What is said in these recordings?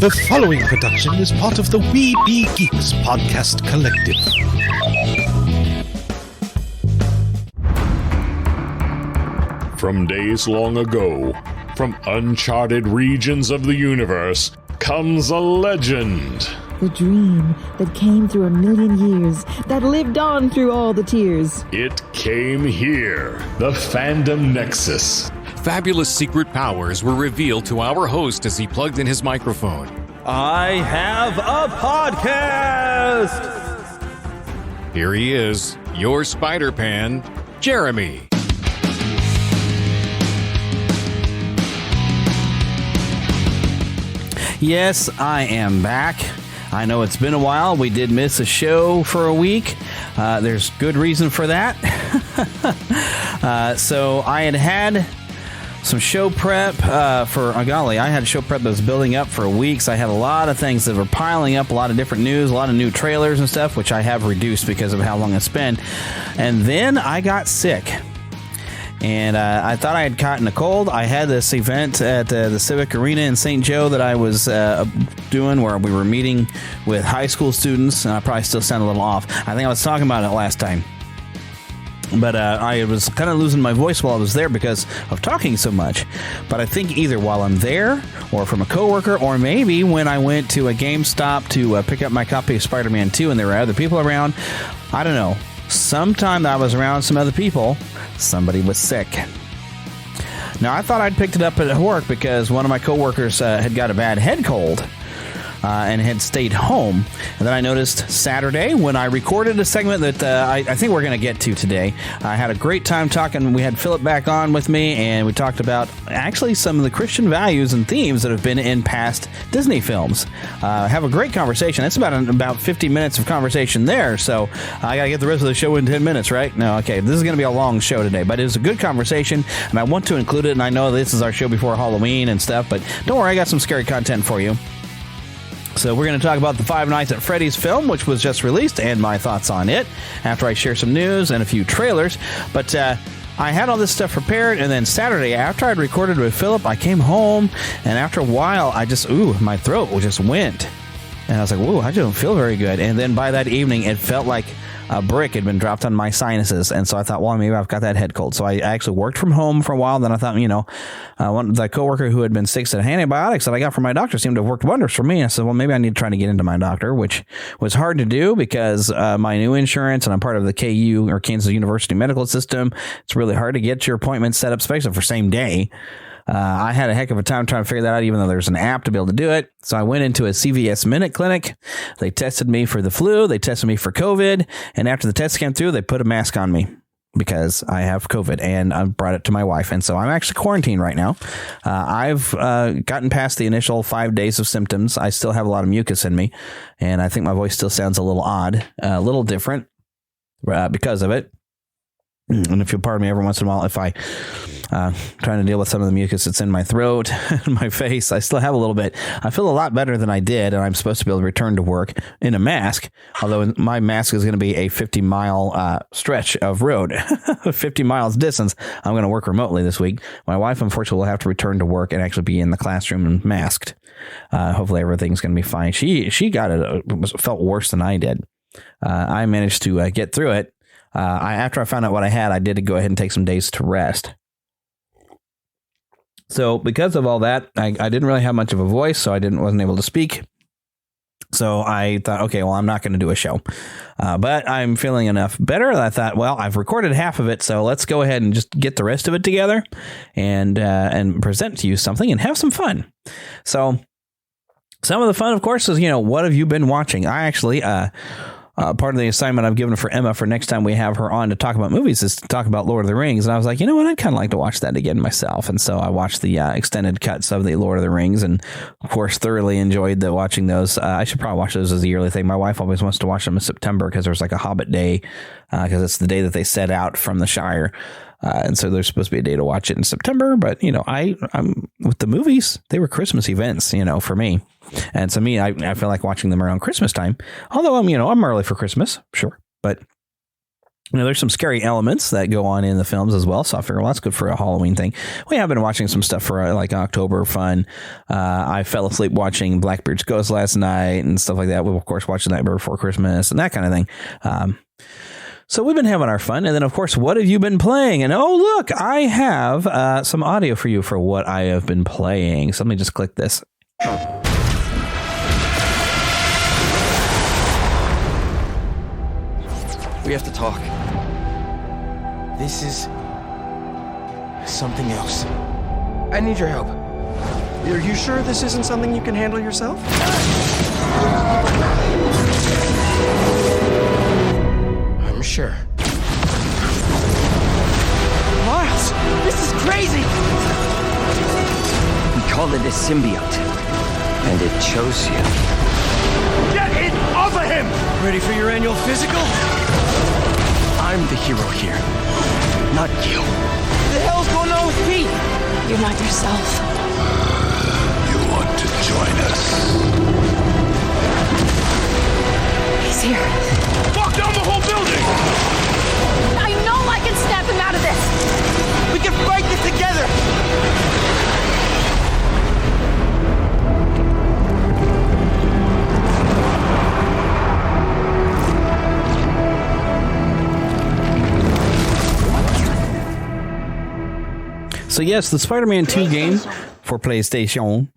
The following production is part of the We Be Geeks podcast collective. From days long ago, from uncharted regions of the universe, comes a legend. The dream that came through a million years, that lived on through all the tears. It came here, the Fandom Nexus. Fabulous secret powers were revealed to our host as he plugged in his microphone. I have a podcast! Here he is, your Spider-Pan, Jeremy. Yes, I am back. I know it's been a while. We did miss a show for a week. There's good reason for that. So I had some show prep I had show prep that was building up for weeks. I had a lot of things that were piling up, a lot of different news, a lot of new trailers and stuff, which I have reduced because of how long it's been. And then I got sick. And I thought I had caught a cold. I had this event at the Civic Arena in St. Joe that I was doing where we were meeting with high school students. And I probably still sound a little off. I think I was talking about it last time. But I was kind of losing my voice while I was there because of talking so much. But I think either while I'm there or from a coworker or maybe when I went to a GameStop to pick up my copy of Spider-Man 2 and there were other people around, I don't know. Sometime I was around some other people, somebody was sick. Now, I thought I'd picked it up at work because one of my coworkers had got a bad head cold. And had stayed home. And then I noticed Saturday when I recorded a segment that I think we're going to get to today. I had a great time talking. We had Philip back on with me, and we talked about actually some of the Christian values and themes that have been in past Disney films. Have a great conversation. That's about 50 minutes of conversation there, so I got to get the rest of the show in 10 minutes, right? No, okay. This is going to be a long show today, but it was a good conversation, and I want to include it, and I know this is our show before Halloween and stuff, but don't worry, I got some scary content for you. So we're going to talk about the Five Nights at Freddy's film, which was just released, and my thoughts on it after I share some news and a few trailers. But I had all this stuff prepared, and then Saturday, after I'd recorded with Philip, I came home, and after a while, my throat just went. And I was like, ooh, I don't feel very good. And then by that evening, it felt like a brick had been dropped on my sinuses. And so I thought, well, maybe I've got that head cold. So I actually worked from home for a while. Then I thought, the coworker who had been sick said antibiotics that I got from my doctor seemed to have worked wonders for me. I said, well, maybe I need to try to get into my doctor, which was hard to do because my new insurance, and I'm part of the KU or Kansas University medical system. It's really hard to get your appointment set up, especially for same day. I had a heck of a time trying to figure that out, even though there's an app to be able to do it. So I went into a CVS Minute Clinic. They tested me for the flu. They tested me for COVID. And after the test came through, they put a mask on me because I have COVID, and I brought it to my wife. And so I'm actually quarantined right now. I've gotten past the initial 5 days of symptoms. I still have a lot of mucus in me, and I think my voice still sounds a little odd, a little different because of it. And if you'll pardon me every once in a while, if I trying to deal with some of the mucus that's in my throat and my face, I still have a little bit. I feel a lot better than I did, and I'm supposed to be able to return to work in a mask, although my mask is going to be a 50-mile stretch of road, 50 miles distance. I'm going to work remotely this week. My wife, unfortunately, will have to return to work and actually be in the classroom and masked. Hopefully everything's going to be fine. She got it, felt worse than I did. I managed to get through it. After I found out what I had, I did go ahead and take some days to rest. So because of all that, I didn't really have much of a voice, so I wasn't able to speak. So I thought, okay, well, I'm not going to do a show. But I'm feeling enough better that I thought, well, I've recorded half of it, so let's go ahead and just get the rest of it together and present to you something and have some fun. So some of the fun, of course, is, what have you been watching? I actually... part of the assignment I've given for Emma for next time we have her on to talk about movies is to talk about Lord of the Rings. And I was like, you know what? I'd kind of like to watch that again myself. And so I watched the extended cuts of the Lord of the Rings and, of course, thoroughly enjoyed watching those. I should probably watch those as a yearly thing. My wife always wants to watch them in September because there's like a Hobbit day because it's the day that they set out from the Shire. And so there's supposed to be a day to watch it in September. But, I'm with the movies, they were Christmas events, for me. And to me, I feel like watching them around Christmas time. Although I'm early for Christmas, sure. But there's some scary elements that go on in the films as well. So I figure, well, that's good for a Halloween thing. We have been watching some stuff for like October fun. I fell asleep watching Blackbeard's Ghost last night and stuff like that. We'll, of course, watch The Nightmare Before Christmas and that kind of thing. So we've been having our fun. And then, of course, what have you been playing? And oh, look, I have some audio for you for what I have been playing. So let me just click this. We have to talk. This is something else. I need your help. Are you sure this isn't something you can handle yourself? I'm sure. Miles, this is crazy! We call it a symbiote, and it chose you. Get it off of him! Ready for your annual physical? I'm the hero here, not you. What the hell's going on with Pete? You're not yourself. You want to join us? He's here. Fuck down the whole building! I know I can snap him out of this. We can fight this together! So yes, the Spider-Man 2 game for PlayStation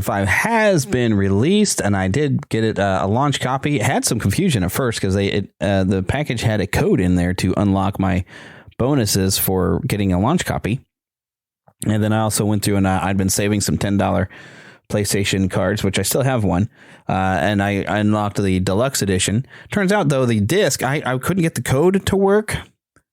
5 has been released, and I did get it a launch copy. It had some confusion at first because the package had a code in there to unlock my bonuses for getting a launch copy. And then I also went through and I'd been saving some $10 PlayStation cards, which I still have one, and I unlocked the deluxe edition. Turns out, though, the disc, I couldn't get the code to work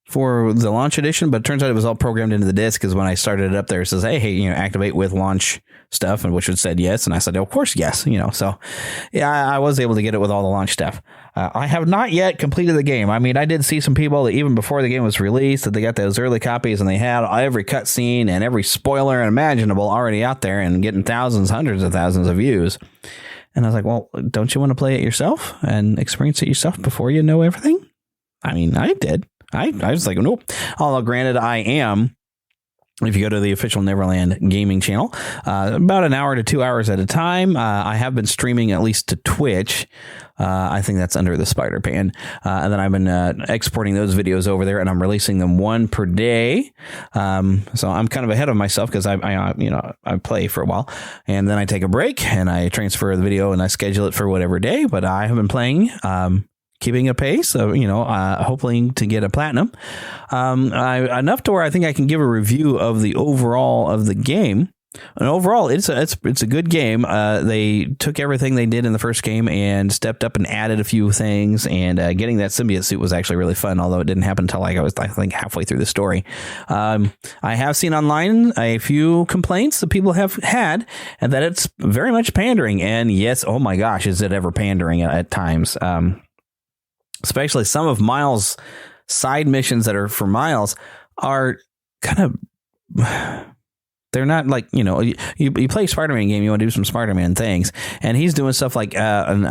for the launch edition, but it turns out it was all programmed into the disc because when I started it up there, it says, hey, activate with launch stuff, and which it said yes, and I said, of course, yes, so yeah, I was able to get it with all the launch stuff. I have not yet completed the game. I mean, I did see some people that even before the game was released that they got those early copies and they had every cutscene and every spoiler imaginable already out there and getting thousands, hundreds of thousands of views. And I was like, well, don't you want to play it yourself and experience it yourself before you know everything? I mean, I did. I was like, nope. Although granted, I am, if you go to the official Neverland gaming channel, about an hour to 2 hours at a time. I have been streaming at least to Twitch. I think that's under the Spider-Pan. And then I've been exporting those videos over there, and I'm releasing them one per day. So I'm kind of ahead of myself because I play for a while, and then I take a break and I transfer the video and I schedule it for whatever day. But I have been playing. Keeping a pace of, hoping to get a platinum. Enough to where I think I can give a review of the overall of the game. And overall, it's a good game. They took everything they did in the first game and stepped up and added a few things. And getting that symbiote suit was actually really fun, although it didn't happen until I think halfway through the story. I have seen online a few complaints that people have had, and that it's very much pandering. And yes, oh my gosh, is it ever pandering at times? Especially some of Miles' side missions that are for Miles are kind of, they're not like, you play a Spider-Man game, you want to do some Spider-Man things, and he's doing stuff like, I'm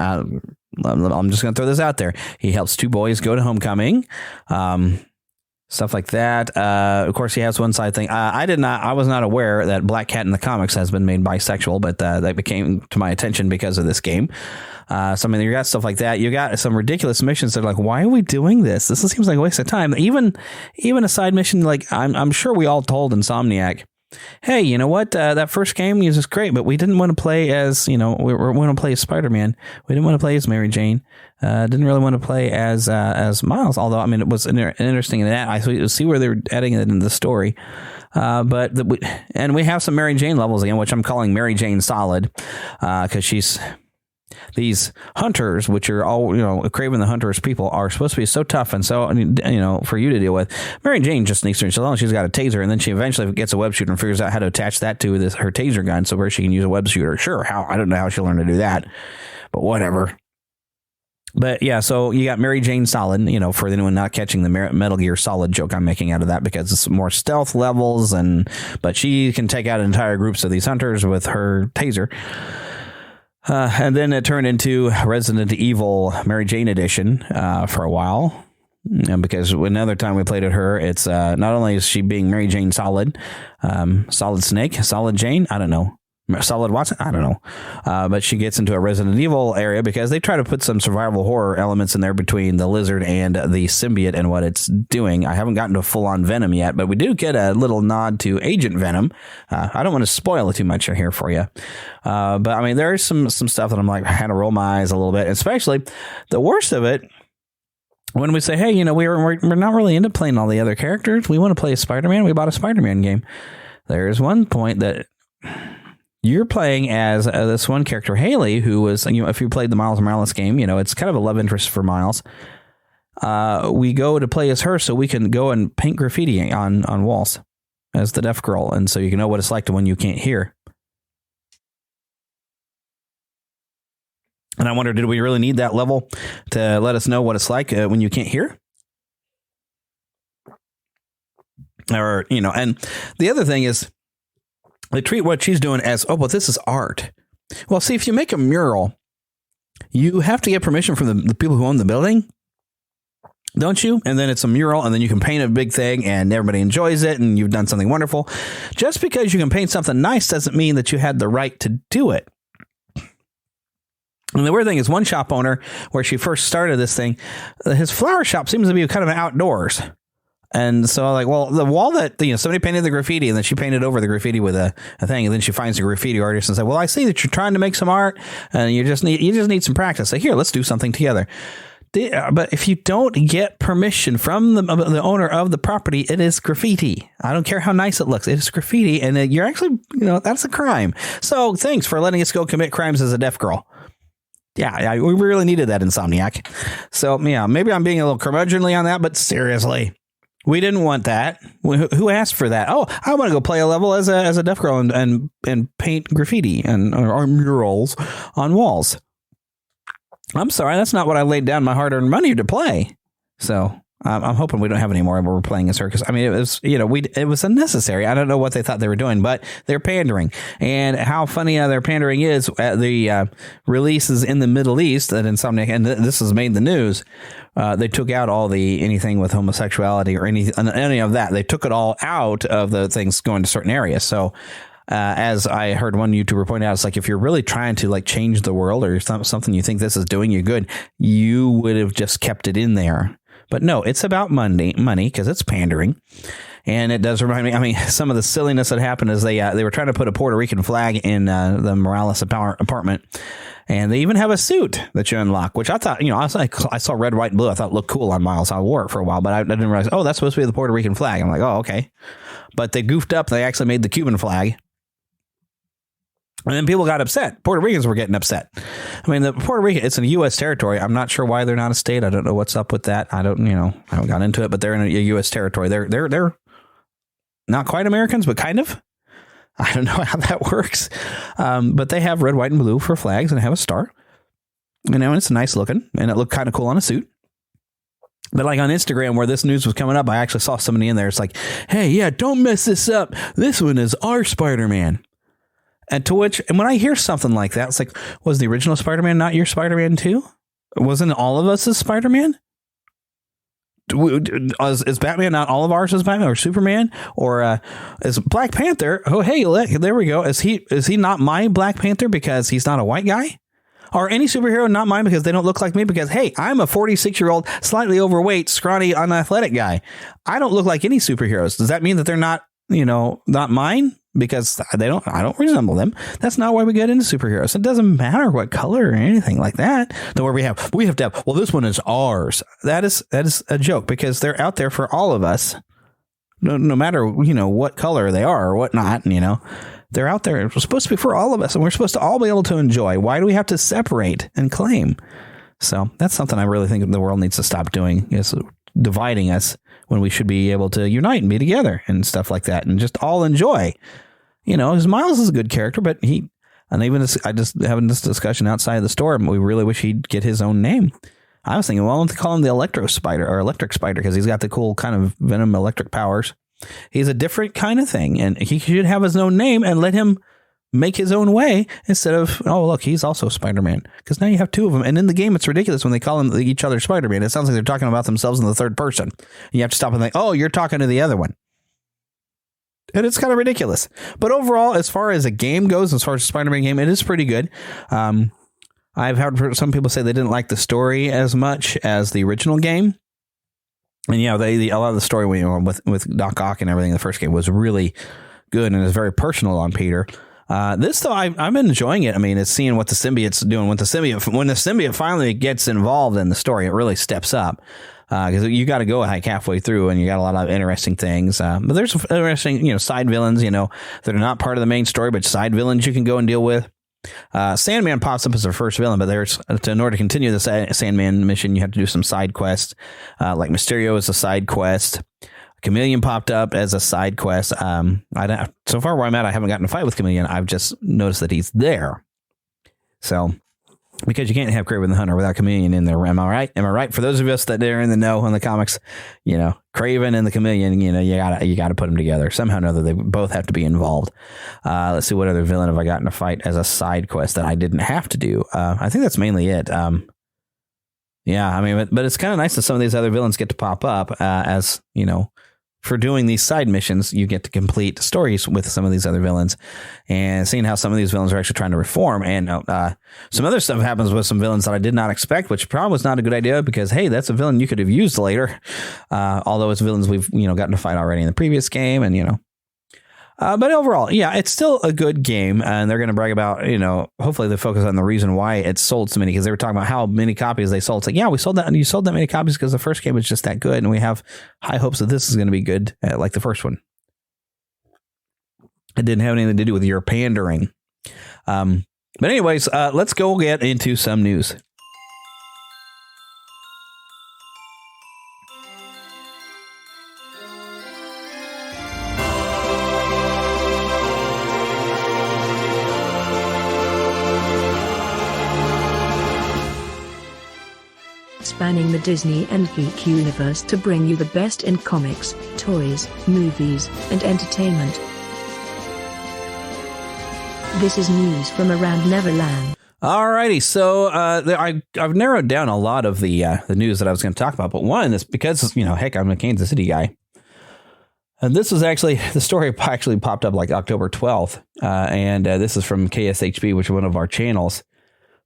just going to throw this out there. He helps two boys go to homecoming, stuff like that. Of course, he has one side thing. I was not aware that Black Cat in the comics has been made bisexual, but that became to my attention because of this game. So I mean, you got stuff like that. You got some ridiculous missions that are like, why are we doing this? This seems like a waste of time. Even a side mission, like I'm sure we all told Insomniac, hey, you know what? That first game was just great, but we didn't want to play as, we want to play as Spider-Man. We didn't want to play as Mary Jane. Didn't really want to play as Miles. Although, I mean, it was interesting in that. I see where they're adding it in the story. And we have some Mary Jane levels again, which I'm calling Mary Jane Solid, because she's. These hunters, which are all, Craven the Hunter's people, are supposed to be so tough and so, for you to deal with. Mary Jane just sneaks through. So long as she's got a taser, and then she eventually gets a web shooter and figures out how to attach that to her taser gun so where she can use a web shooter. Sure, I don't know how she'll learn to do that, but whatever. But yeah, so you got Mary Jane Solid, for anyone not catching the Metal Gear Solid joke I'm making out of that, because it's more stealth levels, but she can take out entire groups of these hunters with her taser. And then it turned into Resident Evil Mary Jane Edition for a while. because another time we played at her, it's not only is she being Mary Jane Solid, Solid Snake, Solid Jane, I don't know. Solid Watson? I don't know. But she gets into a Resident Evil area because they try to put some survival horror elements in there between the lizard and the symbiote and what it's doing. I haven't gotten to full-on Venom yet, but we do get a little nod to Agent Venom. I don't want to spoil it too much here for you. But, I mean, there is some stuff that I'm like, I had to roll my eyes a little bit, especially the worst of it. When we say, hey, you know, we're not really into playing all the other characters. We want to play Spider-Man. We bought a Spider-Man game. There's one point that you're playing as this one character, Haley, who was, you know, if you played the Miles Morales game, you know, it's kind of a love interest for Miles. We go to play as her so we can go and paint graffiti on walls as the deaf girl. And so you can know what it's like to when you can't hear. And I wonder, did we really need that level to let us know what it's like when you can't hear? Or, you know, and the other thing is, they treat what she's doing as, oh, well, this is art. Well, see, if you make a mural, you have to get permission from the people who own the building, don't you? And then it's a mural, and then you can paint a big thing, and everybody enjoys it, and you've done something wonderful. Just because you can paint something nice doesn't mean that you had the right to do it. And the weird thing is, one shop owner, where she first started this thing, his flower shop seems to be kind of an outdoors. And so I'm like, well, the wall that, you know, somebody painted the graffiti and then she painted over the graffiti with a thing. And then she finds a graffiti artist and says, well, I see that you're trying to make some art and you just need some practice. So here, let's do something together. But if you don't get permission from the owner of the property, it is graffiti. I don't care how nice it looks. It is graffiti. And you're actually, you know, that's a crime. So thanks for letting us go commit crimes as a deaf girl. Yeah, we really needed that, Insomniac. So, yeah, maybe I'm being a little curmudgeonly on that, but seriously. We didn't want that. Who asked for that? Oh, I want to go play a level as a deaf girl and paint graffiti or murals on walls. I'm sorry, that's not what I laid down my hard-earned money to play. So I'm hoping we don't have any more where we're playing as her, because I mean, it was, you know, it was unnecessary. I don't know what they thought they were doing, but they're pandering. And how funny their pandering is at the releases in the Middle East that Insomniac, and this has made the news. They took out all anything with homosexuality or any of that. They took it all out of the things going to certain areas. So as I heard one YouTuber point out, it's like, if you're really trying to like change the world or something you think this is doing you good, you would have just kept it in there. But no, it's about money because it's pandering. And it does remind me, I mean, some of the silliness that happened is they were trying to put a Puerto Rican flag in the Morales apartment. And they even have a suit that you unlock, which I thought, you know, I saw red, white, and blue. I thought it looked cool on Miles. I wore it for a while, but I didn't realize, oh, that's supposed to be the Puerto Rican flag. I'm like, oh, okay. But they goofed up. They actually made the Cuban flag. And then people got upset. Puerto Ricans were getting upset. I mean, the Puerto Rican, it's a U.S. territory. I'm not sure why they're not a state. I don't know what's up with that. I haven't got into it, but they're in a U.S. territory. They're not quite Americans, but kind of. I don't know how that works. But they have red, white, and blue for flags and have a star. You know, and it's nice looking, and it looked kind of cool on a suit. But like on Instagram, where this news was coming up, I actually saw somebody in there. It's like, hey, yeah, don't mess this up. This one is our Spider-Man. And to which, and when I hear something like that, it's like, was the original Spider-Man not your Spider-Man too? Wasn't all of us as Spider-Man? Is Batman not all of ours as Batman or Superman? Or is Black Panther? Oh, hey, there we go. Is he not my Black Panther because he's not a white guy? Or any superhero not mine because they don't look like me? Because, hey, I'm a 46-year-old, slightly overweight, scrawny, unathletic guy. I don't look like any superheroes. Does that mean that they're not, not mine? Because I don't resemble them. That's not why we get into superheroes. It doesn't matter what color or anything like that. Where we have to have, well, this one is ours. That is a joke, because they're out there for all of us. No matter, what color they are or whatnot, they're out there. It's supposed to be for all of us, and we're supposed to all be able to enjoy. Why do we have to separate and claim? So that's something I really think the world needs to stop doing, is dividing us when we should be able to unite and be together and stuff like that, and just all enjoy. Because Miles is a good character, but I just having this discussion outside of the store, we really wish he'd get his own name. I was thinking, well, I don't call him the Electro Spider or Electric Spider, because he's got the cool kind of Venom electric powers. He's a different kind of thing, and he should have his own name and let him make his own way instead of, oh, look, he's also Spider-Man. Because now you have two of them. And in the game, it's ridiculous when they call them each other Spider-Man. It sounds like they're talking about themselves in the third person. You have to stop and think, oh, you're talking to the other one. And it's kind of ridiculous. But overall, as far as a game goes, as far as a Spider-Man game, it is pretty good. I've heard some people say they didn't like the story as much as the original game. And yeah, a lot of the story with Doc Ock and everything in the first game was really good and is very personal on Peter. This, though, I'm enjoying it. I mean, it's seeing what the symbiote's doing. When the symbiote finally gets involved in the story, it really steps up. Because you got to go like halfway through and you got a lot of interesting things. But there's interesting, side villains, that are not part of the main story, but side villains you can go and deal with. Sandman pops up as the first villain, but in order to continue the Sandman mission, you have to do some side quests. Like Mysterio is a side quest. Chameleon popped up as a side quest. So far where I'm at, I haven't gotten a fight with Chameleon. I've just noticed that he's there. So, because you can't have Kraven the Hunter without Chameleon in there. Am I right? Am I right? For those of us that are in the know on the comics, Kraven and the Chameleon, you gotta put them together. Somehow or another, they both have to be involved. Let's see, what other villain have I gotten a fight as a side quest that I didn't have to do? I think that's mainly it. Yeah, I mean, but it's kind of nice that some of these other villains get to pop up as, for doing these side missions, you get to complete stories with some of these other villains and seeing how some of these villains are actually trying to reform. And some other stuff happens with some villains that I did not expect, which probably was not a good idea because, hey, that's a villain you could have used later. Although it's villains we've, gotten to fight already in the previous game and, but overall, yeah, it's still a good game, and they're going to brag about, hopefully they focus on the reason why it sold so many, because they were talking about how many copies they sold. It's like, yeah, we sold that, and you sold that many copies because the first game was just that good, and we have high hopes that this is going to be good, like the first one. It didn't have anything to do with your pandering. But anyways, let's go get into some news. Spanning the Disney and geek universe to bring you the best in comics, toys, movies, and entertainment. This is news from around Neverland. Alrighty, so I've narrowed down a lot of the news that I was going to talk about, but one is because, heck, I'm a Kansas City guy. And this was actually, the story actually popped up like October 12th, and this is from KSHB, which is one of our channels.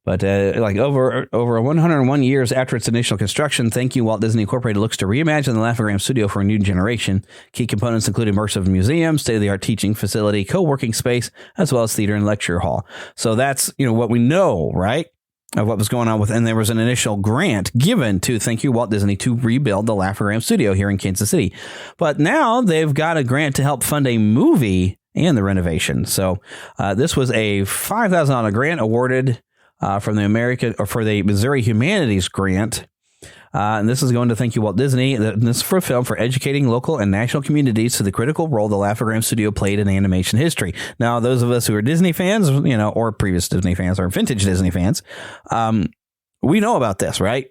But over 101 years after its initial construction, Thank You Walt Disney Incorporated looks to reimagine the Laugh-O-Gram studio for a new generation. Key components include immersive museum, state-of-the-art teaching facility, co-working space, as well as theater and lecture hall. So that's, what we know, right, of what was going on with. And there was an initial grant given to Thank You Walt Disney to rebuild the Laugh-O-Gram studio here in Kansas City. But now they've got a grant to help fund a movie and the renovation. So this was a $5,000 grant awarded from the Missouri Humanities Grant. And this is going to Thank You Walt Disney. This is for a film for educating local and national communities to the critical role the Laugh-O-Gram studio played in animation history. Now, those of us who are Disney fans, or previous Disney fans or vintage Disney fans, we know about this, right?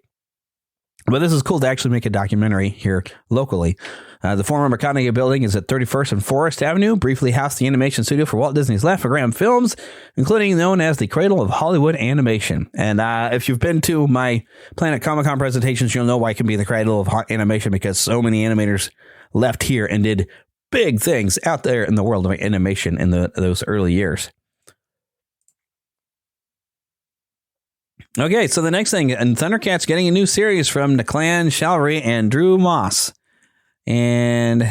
But this is cool to actually make a documentary here locally. The former McConaughey building is at 31st and Forest Avenue, briefly housed the animation studio for Walt Disney's Laugh-O-Gram films, including known as the Cradle of Hollywood Animation. And if you've been to my Planet Comic-Con presentations, you'll know why it can be the Cradle of Animation, because so many animators left here and did big things out there in the world of animation in those early years. Okay, so the next thing, and Thundercats getting a new series from Declan Shalvey and Drew Moss. And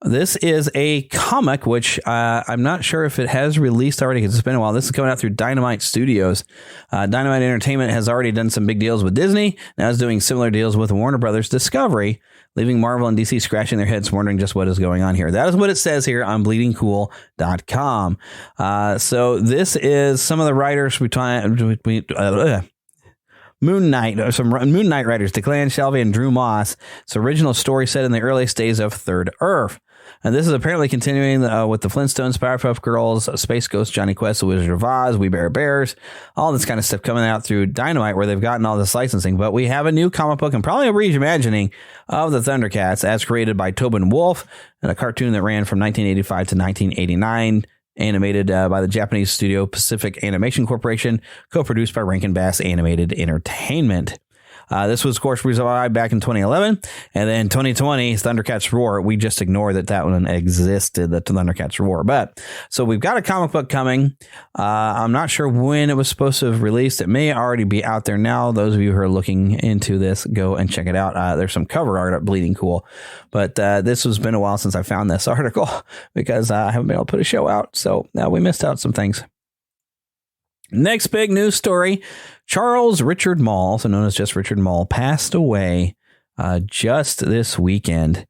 this is a comic, which I'm not sure if it has released already because it's been a while. This is coming out through Dynamite Studios. Dynamite Entertainment has already done some big deals with Disney. Now it's doing similar deals with Warner Brothers Discovery, leaving Marvel and DC scratching their heads wondering just what is going on here. That is what it says here on bleedingcool.com. So this is some of the writers Moon Knight writers, Declan Shalvey and Drew Moss. It's original story set in the earliest days of Third Earth. And this is apparently continuing with the Flintstones, Powerpuff Girls, Space Ghost, Johnny Quest, The Wizard of Oz, We Bare Bears, all this kind of stuff coming out through Dynamite, where they've gotten all this licensing. But we have a new comic book and probably a reimagining of the Thundercats as created by Tobin Wolfe, and a cartoon that ran from 1985 to 1989. animated by the Japanese studio Pacific Animation Corporation, co-produced by Rankin Bass Animated Entertainment. This was, of course, released back in 2011, and then 2020, Thundercats Roar. We just ignored that one existed, the Thundercats Roar. But so we've got a comic book coming. I'm not sure when it was supposed to have released. It may already be out there now. Those of you who are looking into this, go and check it out. There's some cover art up bleeding cool. But this has been a while since I found this article because I haven't been able to put a show out. So we missed out some things. Next big news story, Charles Richard Mall, also known as just Richard Mall, passed away just this weekend.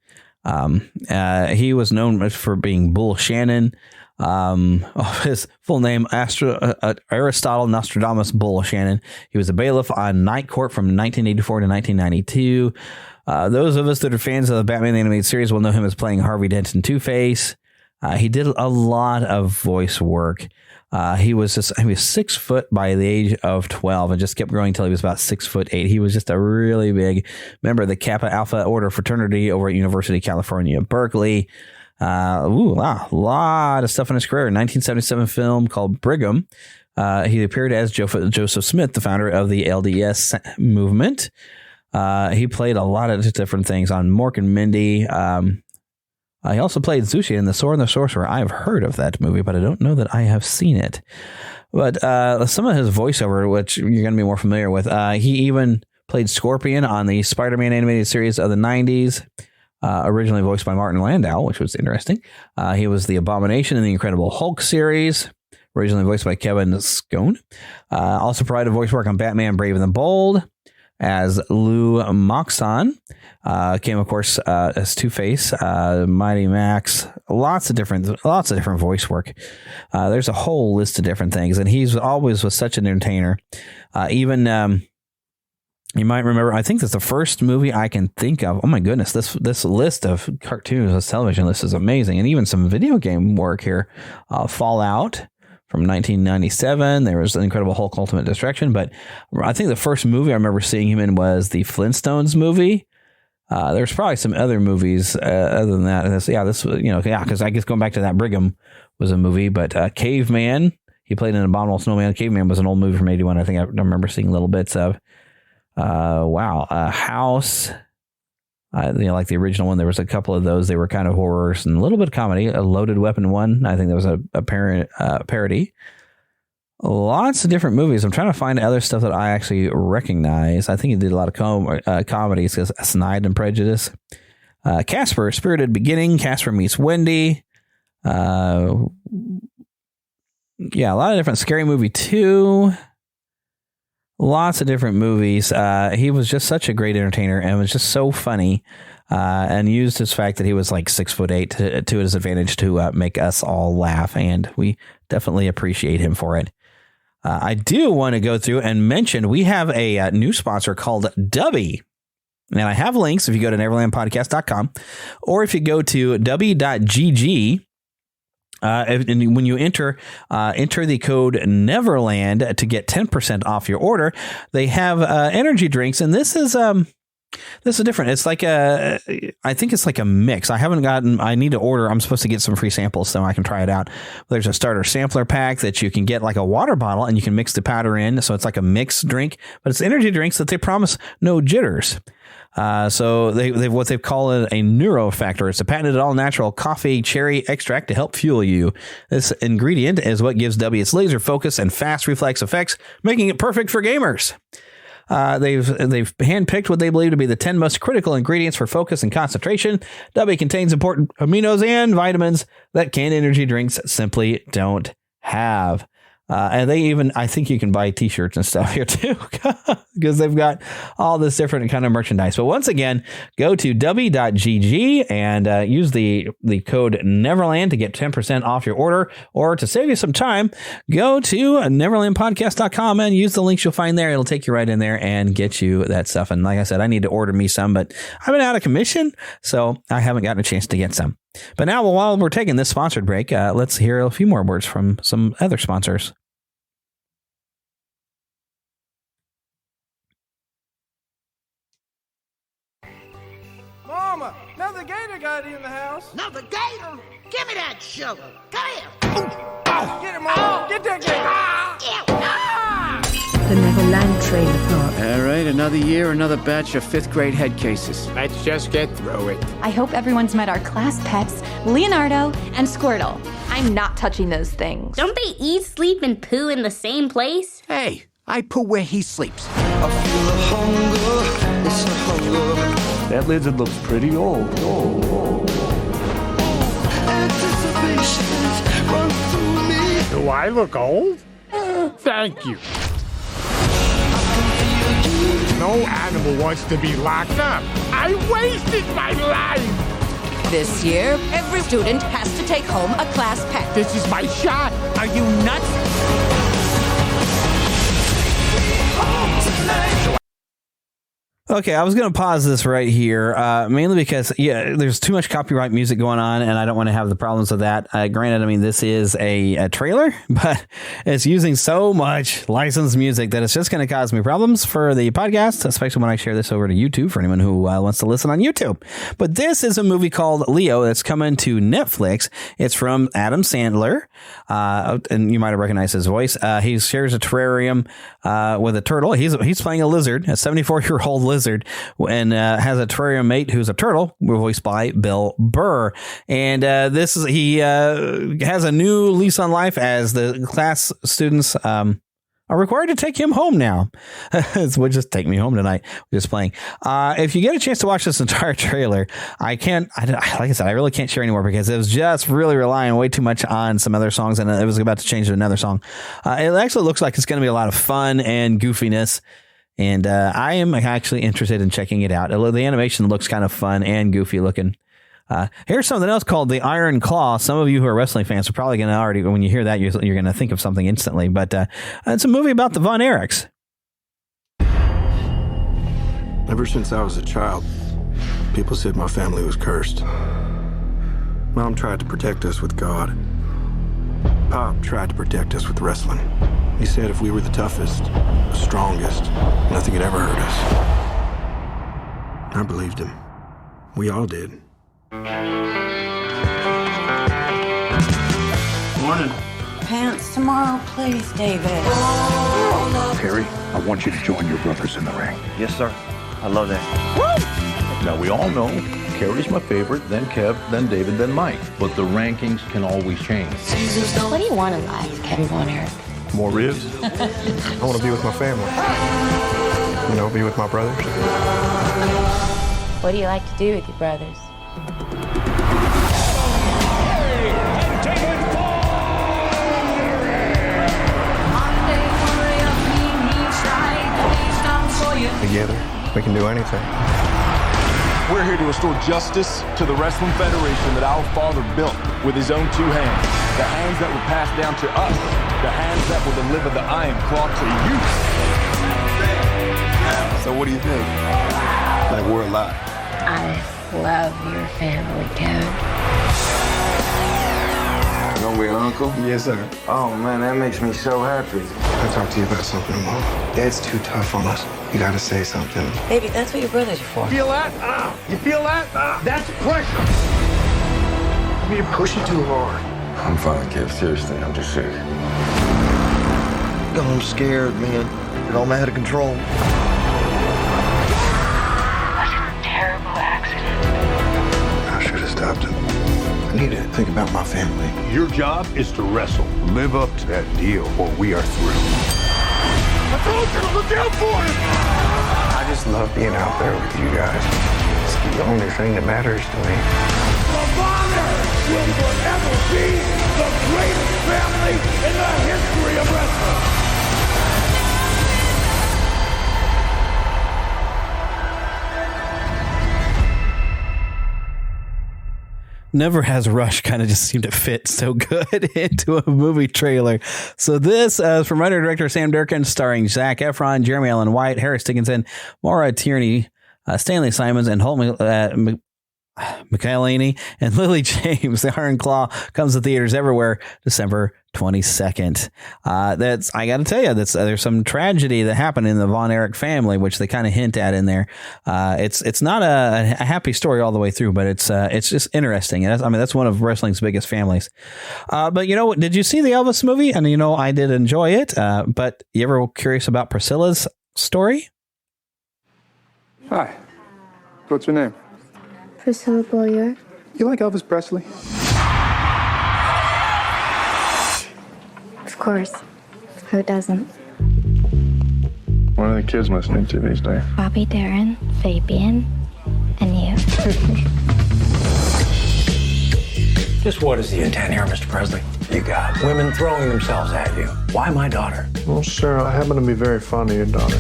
He was known for being Bull Shannon. His full name, Aristotle Nostradamus Bull Shannon. He was a bailiff on Night Court from 1984 to 1992. Those of us that are fans of the Batman the Animated Series will know him as playing Harvey Dent in Two-Face. He did a lot of voice work. He was 6 foot by the age of 12 and just kept growing until he was about 6'8". He was just a really big member of the Kappa Alpha Order fraternity over at University of California, Berkeley. A lot of stuff in his career. 1977 film called Brigham. He appeared as Joseph Smith, the founder of the LDS movement. He played a lot of different things on Mork and Mindy. He also played Zushi in The Sword and the Sorcerer. I have heard of that movie, but I don't know that I have seen it. But some of his voiceover, which you're going to be more familiar with, he even played Scorpion on the Spider-Man animated series of the 90s, originally voiced by Martin Landau, which was interesting. He was the Abomination in the Incredible Hulk series, originally voiced by Kevin Scone. Also provided voice work on Batman Brave and the Bold as Lou Moxon. Came, of course, as Two-Face, Mighty Max, lots of different voice work. There's a whole list of different things, and he's always was such an entertainer. Even you might remember, I think that's the first movie I can think of. Oh my goodness, this list of cartoons, this television list is amazing, and even some video game work here. Fallout from 1997. There was an Incredible Hulk Ultimate Destruction, but I think the first movie I remember seeing him in was the Flintstones movie. There's probably some other movies other than that. Because I guess going back to that, Brigham was a movie, but Caveman, he played in Abominable Snowman. Caveman was an old movie from 81. I think I remember seeing little bits of. House, like the original one, there was a couple of those. They were kind of horrors and a little bit of comedy. A Loaded Weapon 1, I think that was a parody. Lots of different movies. I'm trying to find other stuff that I actually recognize. I think he did a lot of comedies, because Snide and Prejudice. Casper, Spirited Beginning, Casper Meets Wendy. A lot of different Scary Movie 2. Lots of different movies. He was just such a great entertainer and was just so funny, and used his fact that he was like 6'8" to his advantage to make us all laugh. And we definitely appreciate him for it. I do want to go through and mention we have a new sponsor called Dubby. And I have links if you go to neverlandpodcast.com, or if you go to dubby.gg. And when you enter the code Neverland to get 10% off your order, they have energy drinks, and this is different. It's like I think it's like a mix. I need to order. I'm supposed to get some free samples so I can try it out. There's a starter sampler pack that you can get like a water bottle, and you can mix the powder in. So it's like a mixed drink, but it's energy drinks that they promise no jitters. So they've called it a neurofactor. It's a patented all-natural coffee cherry extract to help fuel you. This ingredient is what gives W its laser focus and fast reflex effects, making it perfect for gamers. They've handpicked what they believe to be the 10 most critical ingredients for focus and concentration. W contains important aminos and vitamins that canned energy drinks simply don't have. And they even, I think you can buy t-shirts and stuff here too, because they've got all this different kind of merchandise. But once again, go to w.gg and use the code Neverland to get 10% off your order. Or to save you some time, go to neverlandpodcast.com and use the links you'll find there. It'll take you right in there and get you that stuff. And like I said, I need to order me some, but I've been out of commission, so I haven't gotten a chance to get some. But now, while we're taking this sponsored break, let's hear a few more words from some other sponsors. Mama, another gator got in the house. Another gator? give me that sugar. Come here. Get him on! Get that The Neverland Trailer Park. All right, another year, another batch of 5th grade head cases. Let's just get through it. I hope everyone's met our class pets, Leonardo and Squirtle. I'm not touching those things. Don't they eat, sleep, and poo in the same place? Hey, I poo where he sleeps. That lizard looks pretty old. Do I look old? Thank you. No animal wants to be locked up. I wasted my life. This year, every student has to take home a class pet. This is my shot. Are you nuts? Okay, I was going to pause this right here, mainly because, there's too much copyright music going on, and I don't want to have the problems with that. Granted, I mean, this is a trailer, but it's using so much licensed music that it's just going to cause me problems for the podcast, especially when I share this over to YouTube for anyone who wants to listen on YouTube. But this is a movie called Leo that's coming to Netflix. It's from Adam Sandler, and you might have recognized his voice. He shares a terrarium with a turtle. He's playing a lizard, a 74-year-old lizard, and has a terrarium mate who's a turtle, voiced by Bill Burr. And he has a new lease on life as the class students are required to take him home now. So just take me home tonight. We're just playing. If you get a chance to watch this entire trailer, like I said, I really can't share anymore because it was just really relying way too much on some other songs, and it was about to change to another song. It actually looks like it's going to be a lot of fun and goofiness. And I am actually interested in checking it out. The animation looks kind of fun and goofy looking. Here's something else called The Iron Claw. Some of you who are wrestling fans are probably going to already, when you hear that, you're going to think of something instantly. But it's a movie about the Von Erichs. Ever since I was a child, people said my family was cursed. Mom tried to protect us with God. Pop tried to protect us with wrestling. He said if we were the toughest, the strongest, nothing could ever hurt us. I believed him. We all did. Morning. Pants tomorrow, please, David. Perry, I want you to join your brothers in the ring. Yes, sir. I love that. Woo! Now, we all know Carrie's my favorite, then Kev, then David, then Mike. But the rankings can always change. What do you want in life, Kevin Von Erich? More ribs? I want to be with my family. You know, be with my brothers. What do you like to do with your brothers? Together, we can do anything. We're here to restore justice to the Wrestling Federation that our father built with his own two hands. The hands that were passed down to us. The hands that will deliver the Iron Claw to you. So what do you think? Like we're alive. I love your family, Kevin. You gonna be an uncle? Yes, sir. Oh, man, that makes me so happy. I'll talk to you about something, Mom. Dad's too tough on us. You gotta say something. Baby, that's what your brothers are for. Feel that? You feel that? That's pressure. You're pushing too hard. I'm fine, Kev. Seriously, I'm just sick. I'm scared, man. It all out of control. That's a terrible accident. I should have stopped him. I need to think about my family. Your job is to wrestle. Live up to that deal, or we are through. I told you to look out for him! I just love being out there with you guys. It's the only thing that matters to me. The Von Erichs will forever be the greatest family in the history of wrestling! Never has Rush kind of just seemed to fit so good into a movie trailer. So this from writer-director Sam Durkin, starring Zac Efron, Jeremy Allen White, Harris Dickinson, Maura Tierney, Stanley Simons, and Holt Michaelini and Lily James. The Iron Claw comes to theaters everywhere December 22nd. That's, I got to tell you, there's some tragedy that happened in the Von Erich family, which they kind of hint at in there. It's not a happy story all the way through, but it's just interesting. That's one of wrestling's biggest families. But you know, did you see the Elvis movie? And you know, I did enjoy it. But you ever curious about Priscilla's story? Hi. What's your name? Priscilla Boyer. You like Elvis Presley? Of course. Who doesn't? What are the kids listening to these days? Bobby Darin, Fabian, and you. Just what is the intent here, Mr. Presley? You got women throwing themselves at you. Why my daughter? Well, sir, I happen to be very fond of your daughter.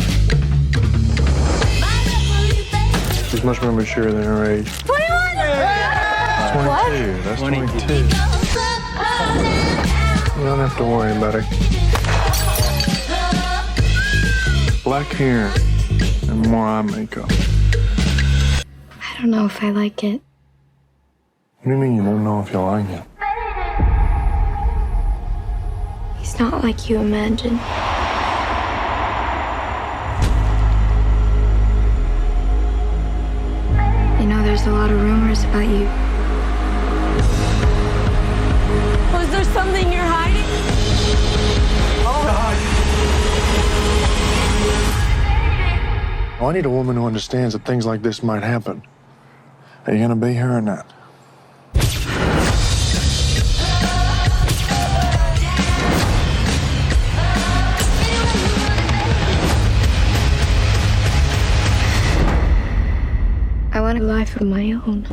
She's much more mature than her age. 21! 22. That's 22. You don't have to worry about her. Black hair and more eye makeup. I don't know if I like it. What do you mean you don't know if you like it? He's not like you imagine. You know, there's a lot of rumors about you. Was there something you're hiding? Oh, God. I need a woman who understands that things like this might happen. Are you gonna be here or not? I want a life of my own.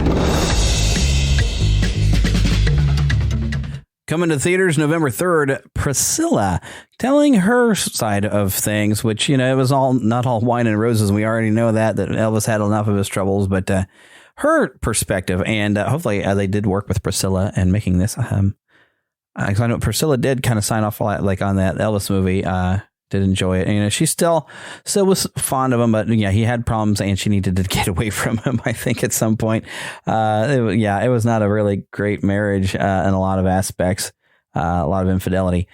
Coming to theaters November 3rd, Priscilla telling her side of things, which, you know, it was not all wine and roses. We already know that Elvis had enough of his troubles, but her perspective, and hopefully they did work with Priscilla in making this. I know Priscilla did kind of sign off like on that Elvis movie. Did enjoy it. And, you know, she still was fond of him, but yeah, he had problems and she needed to get away from him, I think, at some point. It was not a really great marriage in a lot of aspects, a lot of infidelity.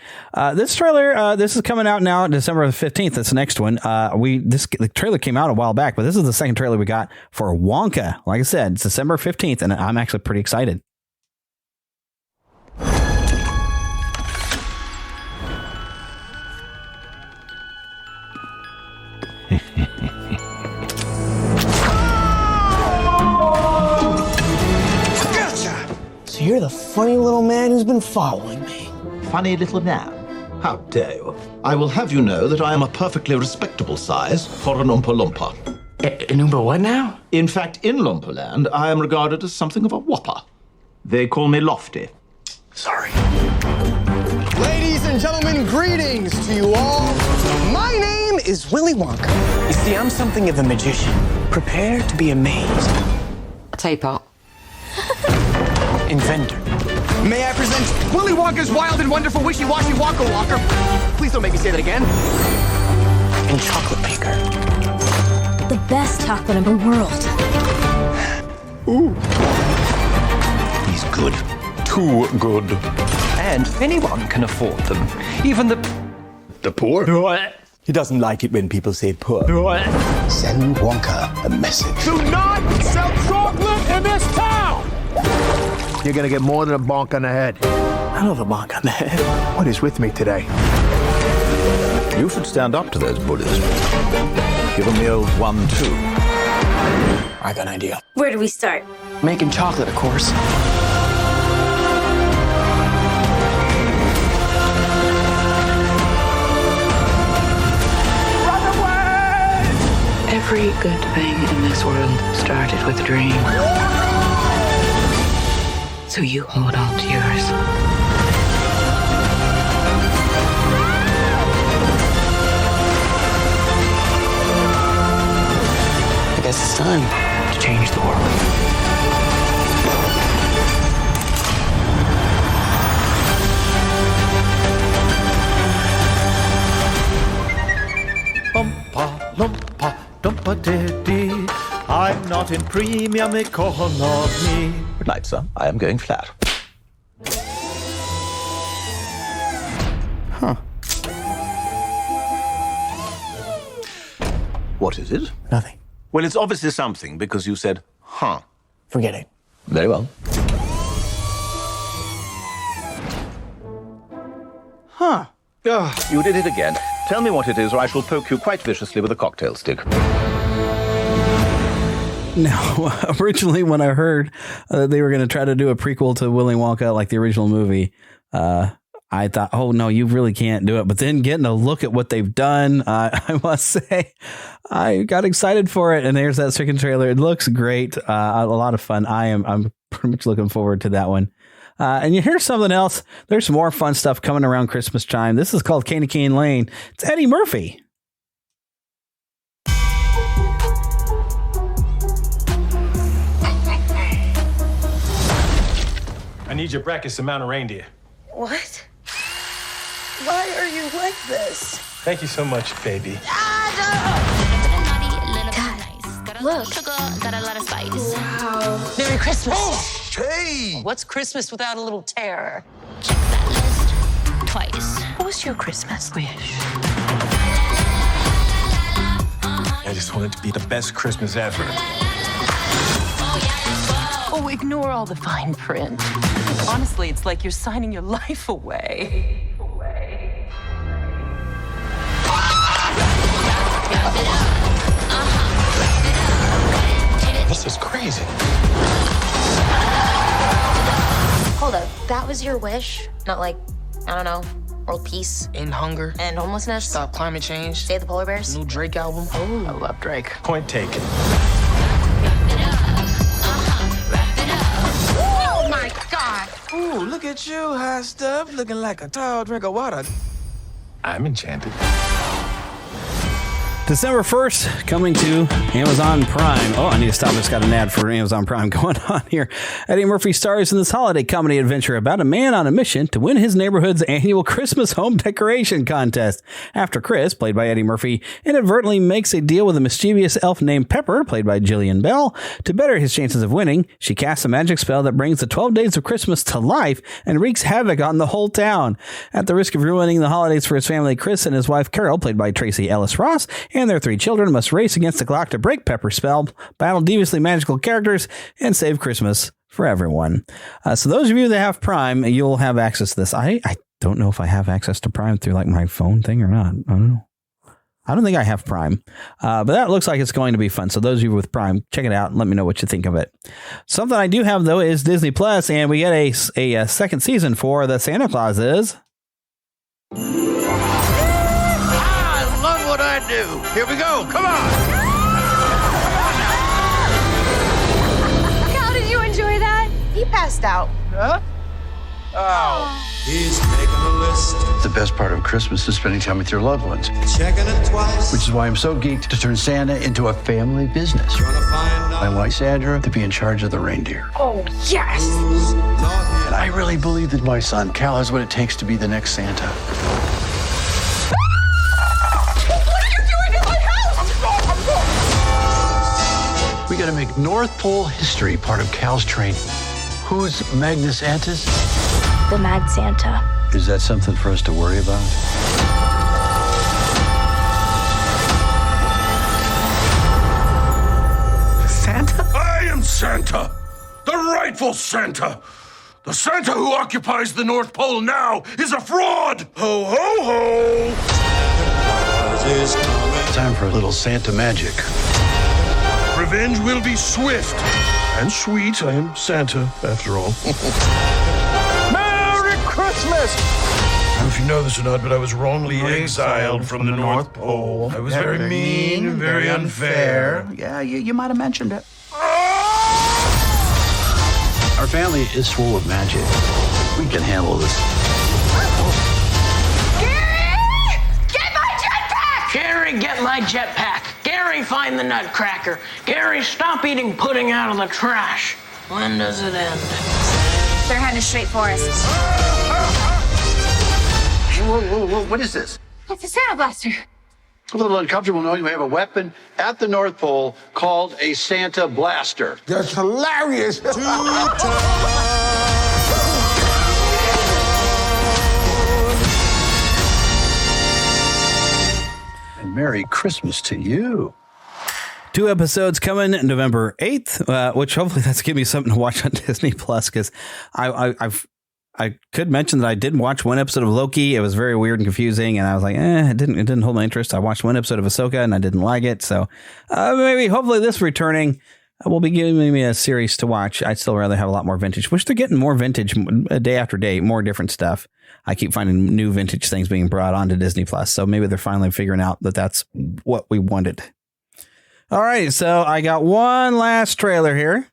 This trailer, this is coming out now, December 15th. That's the next one. The trailer came out a while back, but this is the second trailer we got for Wonka. Like I said, it's December 15th, and I'm actually pretty excited. So you're the funny little man who's been following me. Funny little man? How dare you? I will have you know that I am a perfectly respectable size for an Oompa Loompa. An Oompa what now? In fact, in Loompa-land, I am regarded as something of a whopper. They call me Lofty. Sorry. Ladies and gentlemen, greetings to you all. My name is Willy Wonka. You see, I'm something of a magician. Prepare to be amazed. I'll tell you, Pop. Inventor. May I present Willy Wonka's wild and wonderful wishy-washy Wonka Walker? Please don't make me say that again. And chocolate maker. The best chocolate in the world. Ooh. He's good. Too good. And anyone can afford them. Even the poor? He doesn't like it when people say poor. Send Wonka a message. Do not sell chocolate in this town! You're gonna get more than a bonk on the head. I love a bonk on the head. What is with me today? You should stand up to those bullies. Give them the old 1-2. I got an idea. Where do we start? Making chocolate, of course. Every good thing in this world started with a dream. So you hold on to yours. I guess it's time to change the world. Lumpa, lumpa, dumpa diddy. I'm not in premium economy. Good night, sir. I am going flat. Huh. What is it? Nothing. Well, it's obviously something because you said, huh. Forget it. Very well. Huh. Oh, you did it again. Tell me what it is, or I shall poke you quite viciously with a cocktail stick. Now, originally when I heard they were going to try to do a prequel to Willy Wonka, like the original movie, I thought, oh, no, you really can't do it. But then getting a look at what they've done, I must say, I got excited for it. And there's that second trailer. It looks great. A lot of fun. I'm pretty much looking forward to that one. And here's something else. There's some more fun stuff coming around Christmas time. This is called Candy Cane Lane. It's Eddie Murphy. I need your breakfast amount of reindeer. What? Why are you like this? Thank you so much, baby. Look. Got a lot of spice. Wow. Merry Christmas. Oh, hey! What's Christmas without a little terror? Check that list twice. What was your Christmas wish? I just want it to be the best Christmas ever. Oh, ignore all the fine print. Honestly, it's like you're signing your life away. This is crazy. Hold up, that was your wish? Not like, I don't know, world peace? End hunger. And homelessness? Stop climate change. Save the polar bears? New Drake album. Oh. I love Drake. Point taken. Oh my God! Ooh, look at you, hot stuff, looking like a tall drink of water. I'm enchanted. December 1st, coming to Amazon Prime. Oh, I need to stop. It's got an ad for Amazon Prime going on here. Eddie Murphy stars in this holiday comedy adventure about a man on a mission to win his neighborhood's annual Christmas home decoration contest. After Chris, played by Eddie Murphy, inadvertently makes a deal with a mischievous elf named Pepper, played by Jillian Bell. To better his chances of winning, she casts a magic spell that brings the 12 days of Christmas to life and wreaks havoc on the whole town. At the risk of ruining the holidays for his family, Chris and his wife Carol, played by Tracy Ellis Ross, and their 3 children must race against the clock to break Pepper's spell, battle deviously magical characters, and save Christmas for everyone. So those of you that have Prime, you'll have access to this. I don't know if I have access to Prime through like my phone thing or not. I don't know. I don't think I have Prime, but that looks like it's going to be fun. So those of you with Prime, check it out and let me know what you think of it. Something I do have, though, is Disney Plus, and we get a second season for the Santa Clauses. What I do. Here we go. Come on. How did you enjoy that? He passed out. Huh? Oh. He's making a list. The best part of Christmas is spending time with your loved ones. Checking it twice. Which is why I'm so geeked to turn Santa into a family business. I want Sandra to be in charge of the reindeer. Oh, yes! And I really believe that my son, Cal, has what it takes to be the next Santa. We gotta make North Pole history part of Cal's training. Who's Magnus Antis? The Mad Santa. Is that something for us to worry about? Santa? I am Santa, the rightful Santa. The Santa who occupies the North Pole now is a fraud. Ho, ho, ho. Time for a little Santa magic. Revenge will be swift and sweet. I am Santa, after all. Merry Christmas! I don't know if you know this or not, but I was wrongly exiled from the North Pole. I was very mean and very unfair. Yeah, you might have mentioned it. Our family is full of magic. We can handle this. Gary! Get my jetpack! Gary, get my jetpack. Gary, find the nutcracker. Gary, stop eating pudding out of the trash. When does it end? They're heading straight for us. Whoa, what is this? It's a Santa blaster. A little uncomfortable knowing we have a weapon at the North Pole called a Santa blaster. That's hilarious. And Merry Christmas to you. 2 episodes coming November 8th, which hopefully that's giving me something to watch on Disney Plus, because I could mention that I did watch 1 episode of Loki. It was very weird and confusing, and I was like, it didn't hold my interest. I watched 1 episode of Ahsoka, and I didn't like it. So maybe, hopefully, this returning will be giving me a series to watch. I'd still rather have a lot more vintage. Wish they're getting more vintage day after day, more different stuff. I keep finding new vintage things being brought onto Disney Plus. So maybe they're finally figuring out that that's what we wanted. All right, so I got one last trailer here.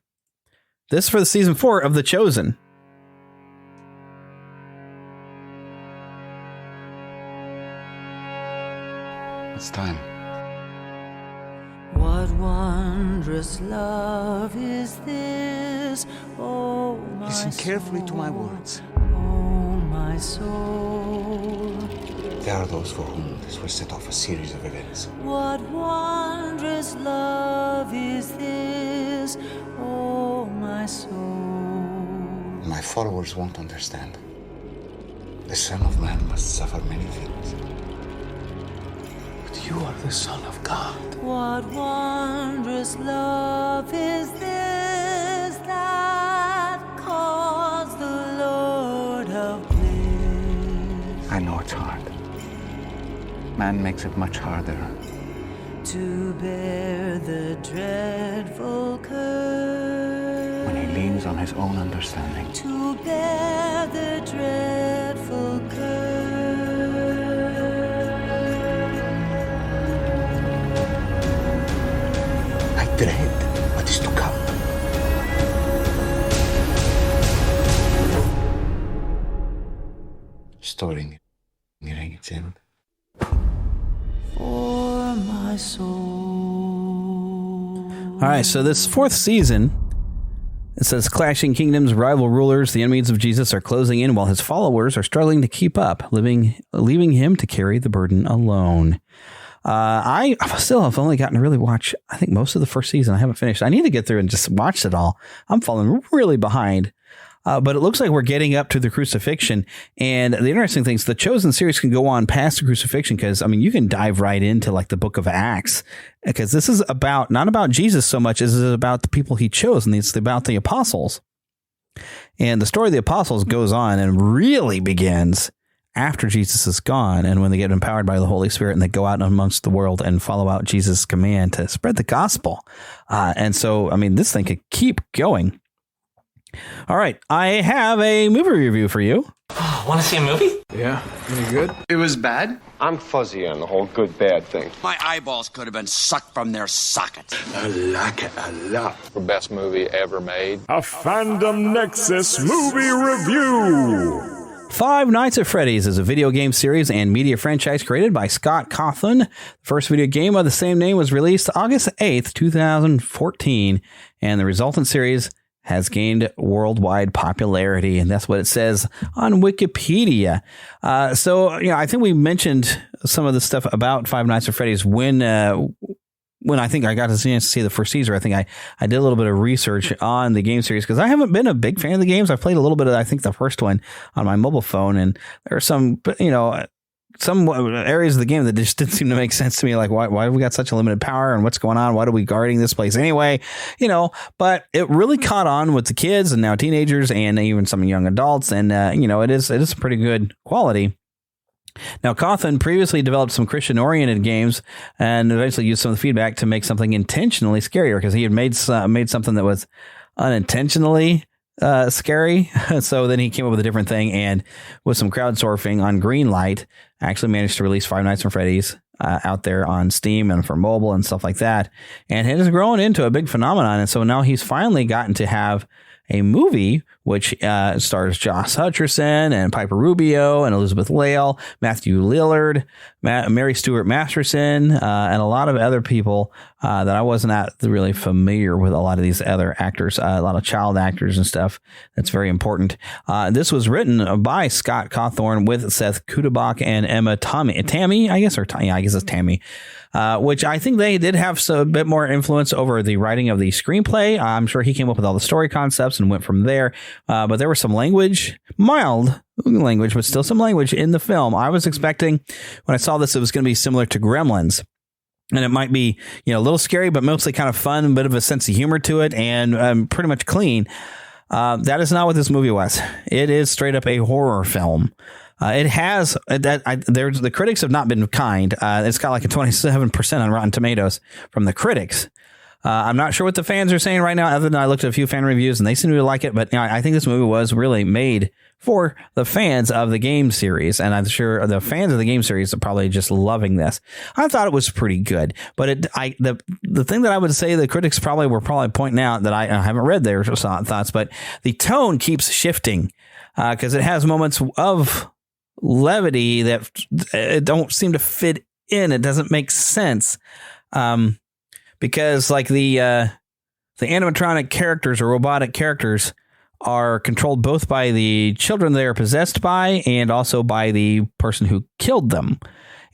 This is for the season 4 of The Chosen. It's time. What wondrous love is this? Oh, my Listen carefully soul. to my words. Oh, my soul. There are those for whom this will set off a series of events. What wondrous love is this? Oh, my soul. My followers won't understand. The Son of Man must suffer many things. But you are the Son of God. What wondrous love is this that calls the Lord of bliss? I know it's hard. Man makes it much harder. To bear the dreadful curse. When he leans on his own understanding. To bear the dreadful curse. I dread what is to come. Storing nearing its end. For my soul. All right, so this 4th season, it says clashing kingdoms, rival rulers, the enemies of Jesus are closing in while his followers are struggling to keep up, leaving him to carry the burden alone. I still have only gotten to really watch, I think, most of the 1st season. I haven't finished. I need to get through and just watch it all. I'm falling really behind. But it looks like we're getting up to the crucifixion. And the interesting thing is the Chosen series can go on past the crucifixion because, I mean, you can dive right into like the book of Acts, because this is about not about Jesus so much as it is about the people he chose, and it's about the apostles. And the story of the apostles goes on and really begins after Jesus is gone, and when they get empowered by the Holy Spirit and they go out amongst the world and follow out Jesus' command to spread the gospel. And so, I mean, this thing could keep going. All right, I have a movie review for you. Want to see a movie? Yeah, any good? It was bad? I'm fuzzy on the whole good-bad thing. My eyeballs could have been sucked from their sockets. I like it a lot. The best movie ever made. A Fandom Nexus movie review. Five Nights at Freddy's is a video game series and media franchise created by Scott Cawthon. The first video game of the same name was released August 8th, 2014, and the resultant series has gained worldwide popularity, and that's what it says on Wikipedia. So, you know, I think we mentioned some of the stuff about Five Nights at Freddy's when I think I got a chance to see the first season. I think I did a little bit of research on the game series because I haven't been a big fan of the games. I've played a little bit of, I think, the first one on my mobile phone, and there are some, you know, some areas of the game that just didn't seem to make sense to me. Like, why have we got such a limited power, and what's going on? Why are we guarding this place anyway? You know, but it really caught on with the kids and now teenagers and even some young adults. And, you know, it is pretty good quality. Now, Cawthon previously developed some Christian-oriented games and eventually used some of the feedback to make something intentionally scarier, because he had made something that was unintentionally scary. So then he came up with a different thing, and with some crowdsourcing on Greenlight, actually managed to release Five Nights at Freddy's out there on Steam and for mobile and stuff like that. And it has grown into a big phenomenon. And so now he's finally gotten to have a movie which stars Josh Hutcherson and Piper Rubio and Elizabeth Lail, Matthew Lillard, Mary Stuart Masterson, and a lot of other people that I wasn't really familiar with. A lot of these other actors, a lot of child actors and stuff. That's very important. This was written by Scott Cawthorn with Seth Kudabak and Emma Tammy, I guess, I guess it's Tammy. Which I think they did have a bit more influence over the writing of the screenplay. I'm sure he came up with all the story concepts and went from there. But there was some language, mild language, but still some language in the film. I was expecting when I saw this, it was going to be similar to Gremlins. And it might be, a little scary, but mostly kind of fun, a bit of a sense of humor to it, and pretty much clean. That is not what this movie was. It is straight up a horror film. It has the critics have not been kind. It's got like a 27% on Rotten Tomatoes from the critics. I'm not sure what the fans are saying right now, other than I looked at a few fan reviews and they seem to like it. But I think this movie was really made for the fans of the game series. And I'm sure the fans of the game series are probably just loving this. I thought it was pretty good. But the thing that I would say the critics were pointing out that I haven't read their thoughts, but the tone keeps shifting because it has moments of levity that it don't seem to fit in. It doesn't make sense because like the animatronic characters or robotic characters are controlled both by the children they are possessed by and also by the person who killed them.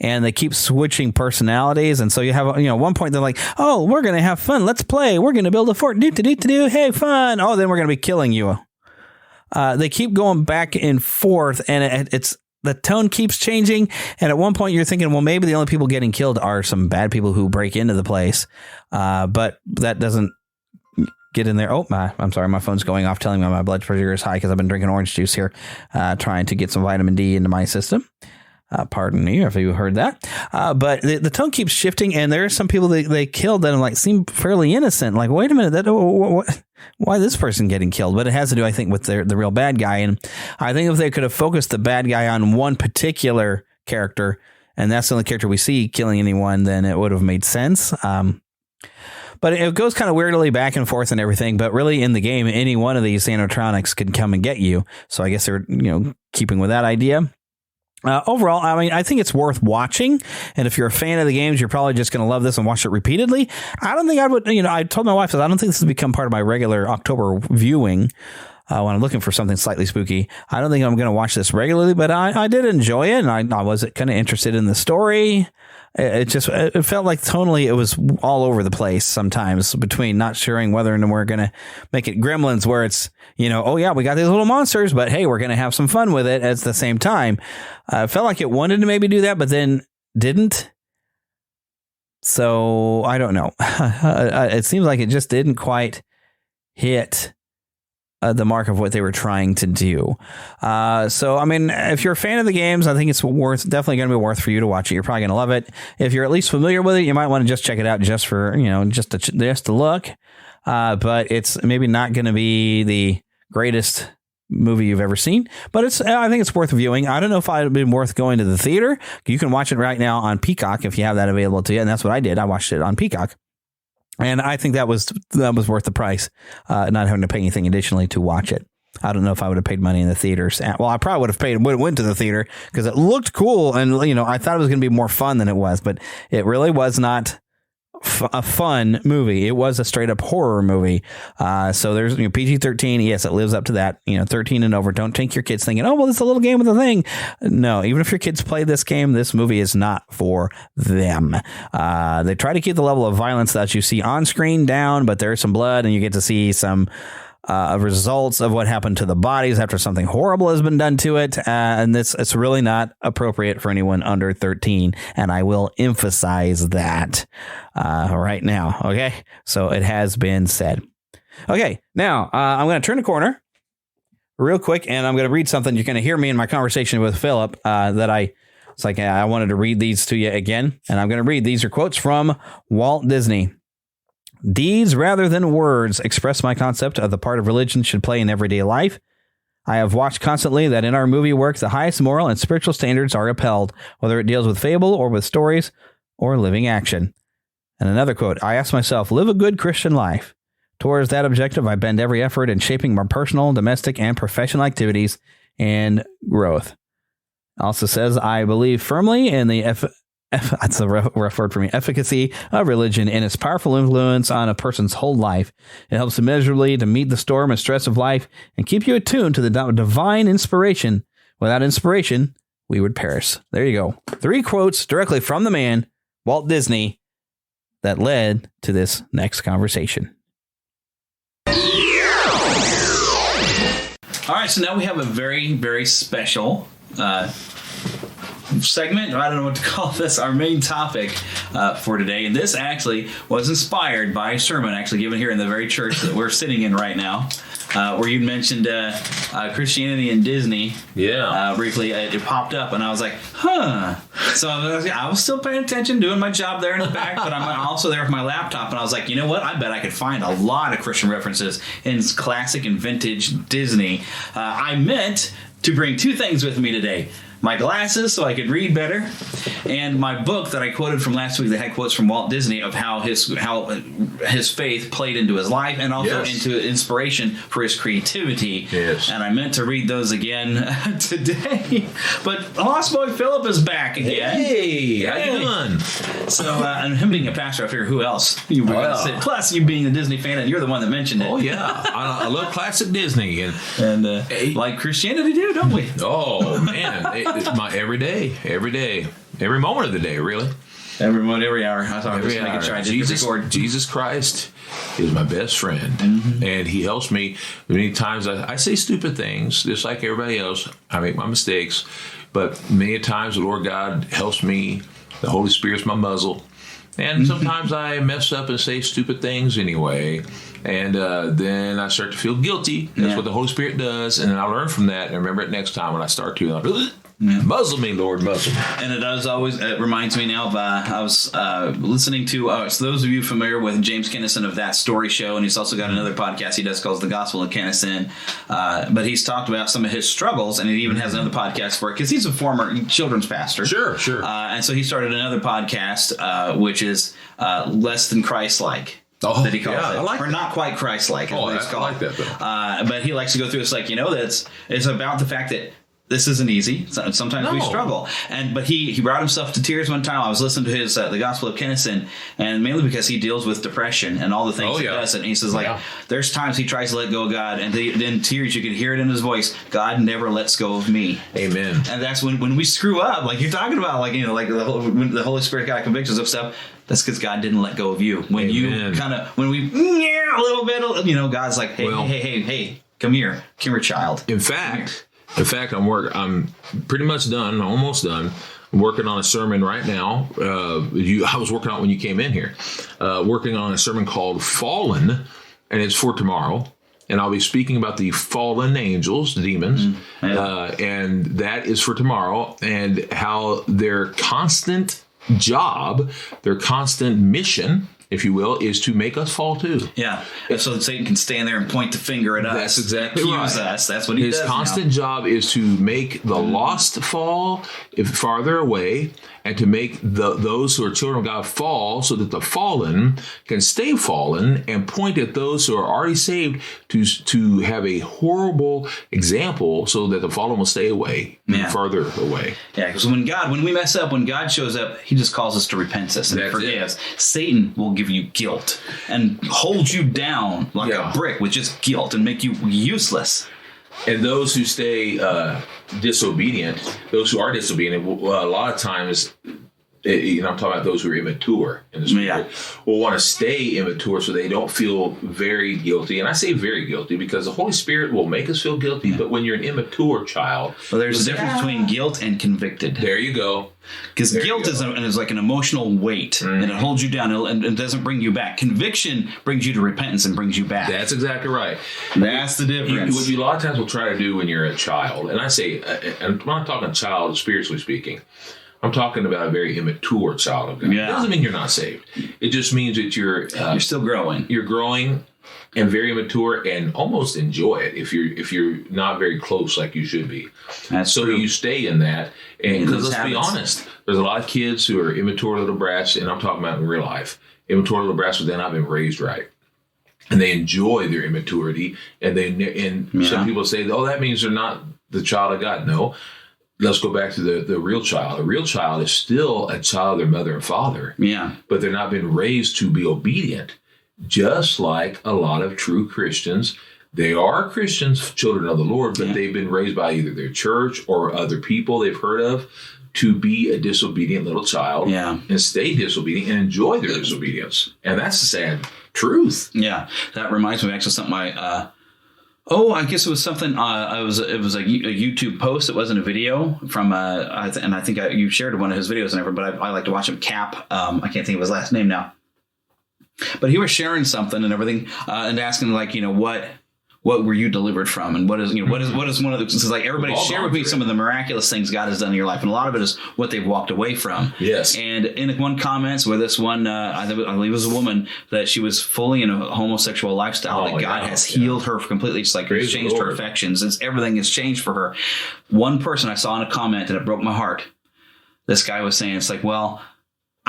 And they keep switching personalities. And so you have, at one point they're like, oh, we're going to have fun. Let's play. We're going to build a fort. Do. Hey, fun. Oh, then we're going to be killing you. They keep going back and forth, and it's the tone keeps changing. And at one point you're thinking, well, maybe the only people getting killed are some bad people who break into the place. But that doesn't get in there. Oh, I'm sorry. My phone's going off telling me my blood pressure is high because I've been drinking orange juice here, trying to get some vitamin D into my system. Pardon me if you heard that. But the tone keeps shifting, and there are some people they killed that seem fairly innocent. Like, wait a minute, why this person getting killed? But it has to do, I think, with the real bad guy. And I think if they could have focused the bad guy on one particular character, and that's the only character we see killing anyone, then it would have made sense. But it goes kind of weirdly back and forth and everything. But really, in the game, any one of these animatronics could come and get you. So I guess they're keeping with that idea. Overall, I think it's worth watching. And if you're a fan of the games, you're probably just going to love this and watch it repeatedly. I don't think I would, I told my wife that I don't think this has become part of my regular October viewing when I'm looking for something slightly spooky. I don't think I'm going to watch this regularly, but I did enjoy it. And I was kind of interested in the story. It felt like tonally it was all over the place sometimes between not sure whether we're going to make it Gremlins where it's, oh yeah, we got these little monsters, but hey, we're going to have some fun with it at the same time. It felt like it wanted to maybe do that, but then didn't. So I don't know. It seems like it just didn't quite hit the mark of what they were trying to do. So, if you're a fan of the games, I think it's definitely going to be worth for you to watch it. You're probably going to love it. If you're at least familiar with it, you might want to just check it out just for, just to look. But it's maybe not going to be the greatest movie you've ever seen, but I think it's worth viewing. I don't know if it would have been worth going to the theater. You can watch it right now on Peacock if you have that available to you. And that's what I did. I watched it on Peacock. And I think that was worth the price, not having to pay anything additionally to watch it. I don't know if I would have paid money in the theaters. Well, I probably would have went to the theater because it looked cool. And, I thought it was going to be more fun than it was, but it really was not a fun movie. It was a straight up horror movie. So there's PG-13. Yes, it lives up to that. 13 and over. Don't take your kids thinking, oh, well, it's a little game with a thing. No, even if your kids play this game, this movie is not for them. They try to keep the level of violence that you see on screen down, but there's some blood and you get to see some results of what happened to the bodies after something horrible has been done to it. And it's really not appropriate for anyone under 13. And I will emphasize that right now. Okay. So it has been said. Okay. Now I'm going to turn the corner real quick and I'm going to read something. You're going to hear me in my conversation with Philip it's like I wanted to read these to you again. And I'm going to read. These are quotes from Walt Disney. Deeds rather than words express my concept of the part of religion should play in everyday life. I have watched constantly that in our movie work, the highest moral and spiritual standards are upheld, whether it deals with fable or with stories or living action. And another quote, I ask myself, live a good Christian life. Towards that objective, I bend every effort in shaping my personal, domestic, and professional activities and growth. Also says, I believe firmly in the that's a rough word for me, efficacy of religion and its powerful influence on a person's whole life. It helps immeasurably to meet the storm and stress of life and keep you attuned to the divine inspiration. Without inspiration, we would perish. There you go. 3 quotes directly from the man, Walt Disney, that led to this next conversation. All right, so now we have a very, very special segment. I don't know what to call this. Our main topic for today, and this actually was inspired by a sermon actually given here in the very church that we're sitting in right now, where you mentioned Christianity and Disney. Yeah. Briefly, it popped up, and I was like, huh. So I was still paying attention, doing my job there in the back, but I'm also there with my laptop, and I was like, you know what? I bet I could find a lot of Christian references in classic and vintage Disney. I meant to bring 2 things with me today. My glasses so I could read better, and my book that I quoted from last week that had quotes from Walt Disney of how his faith played into his life and also into inspiration for his creativity. Yes. And I meant to read those again today, but Lost Boy Philip is back again. Hey, how you doing? So, and him being a pastor, I figure who else you were going to say? Plus, you being a Disney fan, and you're the one that mentioned it. Oh yeah, I love classic Disney and like Christianity too, don't we? Oh man. It's my every moment of the day, really. Every moment, every hour. I thought every hour. Jesus Christ is my best friend, and he helps me. Many times I say stupid things, just like everybody else. I make my mistakes, but many times the Lord God helps me. The Holy Spirit's my muzzle, and sometimes I mess up and say stupid things anyway. And then I start to feel guilty. That's what the Holy Spirit does, and then I learn from that and remember it next time when I start to. Muzzle me, Lord, muzzle me. And it does always, it reminds me now of, I was listening to, so those of you familiar with James Kennison of That Story Show, and he's also got another podcast he does called The Gospel of Kennison, but he's talked about some of his struggles, and he even has another podcast for it, because he's a former children's pastor. Sure. And so he started another podcast, which is Less Than Christ-like. That he calls it. I like or that. Not quite Christ-like. I like that, though. But he likes to go through, it's like, it's about the fact that this isn't easy. Sometimes we struggle. But he brought himself to tears one time. I was listening to his The Gospel of Kennison, and mainly because he deals with depression and all the things he does. And he says, there's times he tries to let go of God, and in tears, you can hear it in his voice, God never lets go of me. Amen. And that's when we screw up, like you're talking about, when the Holy Spirit got convictions of stuff, that's because God didn't let go of you. When you when we a little bit, God's like, hey, come here, child. In fact, I'm pretty much done, almost done. I'm working on a sermon right now. I was working on it when you came in here. Working on a sermon called Fallen, and it's for tomorrow. And I'll be speaking about the fallen angels, the demons, and that is for tomorrow, and how their constant job, their constant mission, if you will, is to make us fall too. Yeah. So Satan can stand there and point the finger at us. That's exactly accuse right. us. That's what he does. His constant job is to make the lost fall farther away, and to make those who are children of God fall, so that the fallen can stay fallen, and point at those who are already saved to have a horrible example, so that the fallen will stay away, further away. Yeah, because when we mess up, when God shows up, he just calls us to repentance and forgive us. Satan will give you guilt and hold you down like a brick with just guilt and make you useless. And those who stay disobedient, those who are disobedient, a lot of times, I'm talking about those who are immature in the spirit, will want to stay immature so they don't feel very guilty. And I say very guilty because the Holy Spirit will make us feel guilty, but when you're an immature child... Well, there's a difference between guilt and convicted. There you go. Because guilt is like an emotional weight, and it holds you down and it doesn't bring you back. Conviction brings you to repentance and brings you back. That's exactly right. That's the difference. What you a lot of times will try to do when you're a child, and I say, and I'm not talking child spiritually speaking, I'm talking about a very immature child of God. Yeah. It doesn't mean you're not saved. It just means that you're still growing. You're growing and very immature, and almost enjoy it if you're not very close like you should be. That's so true. You stay in that. And because let's habits. be honest, there's a lot of kids who are immature little brats, and I'm talking about in real life, immature little brats, but they're not been raised right. and they enjoy their immaturity. And some people say, oh, that means they're not the child of God. No. Let's go back to the real child. A real child is still a child of their mother and father. Yeah. But they're not been raised to be obedient. Just like a lot of true Christians. They are Christians, children of the Lord, but they've been raised by either their church or other people they've heard of to be a disobedient little child and stay disobedient and enjoy their disobedience. And that's the sad truth. Yeah. That reminds me actually of something I guess it was something. It was a YouTube post. It wasn't a video from. And I think you shared one of his videos and everything. But I like to watch him. Cap. I can't think of his last name now. But he was sharing something and everything, and asking what were you delivered from, and what is one of the. It's like everybody share with me some of the miraculous things God has done in your life, and a lot of it is what they've walked away from. Yes. And in one comments where this one, I believe it was a woman, that she was fully in a homosexual lifestyle, that God has healed her completely. It's like He's changed her affections. Everything has changed for her. One person I saw in a comment, and it broke my heart. This guy was saying, it's like, well,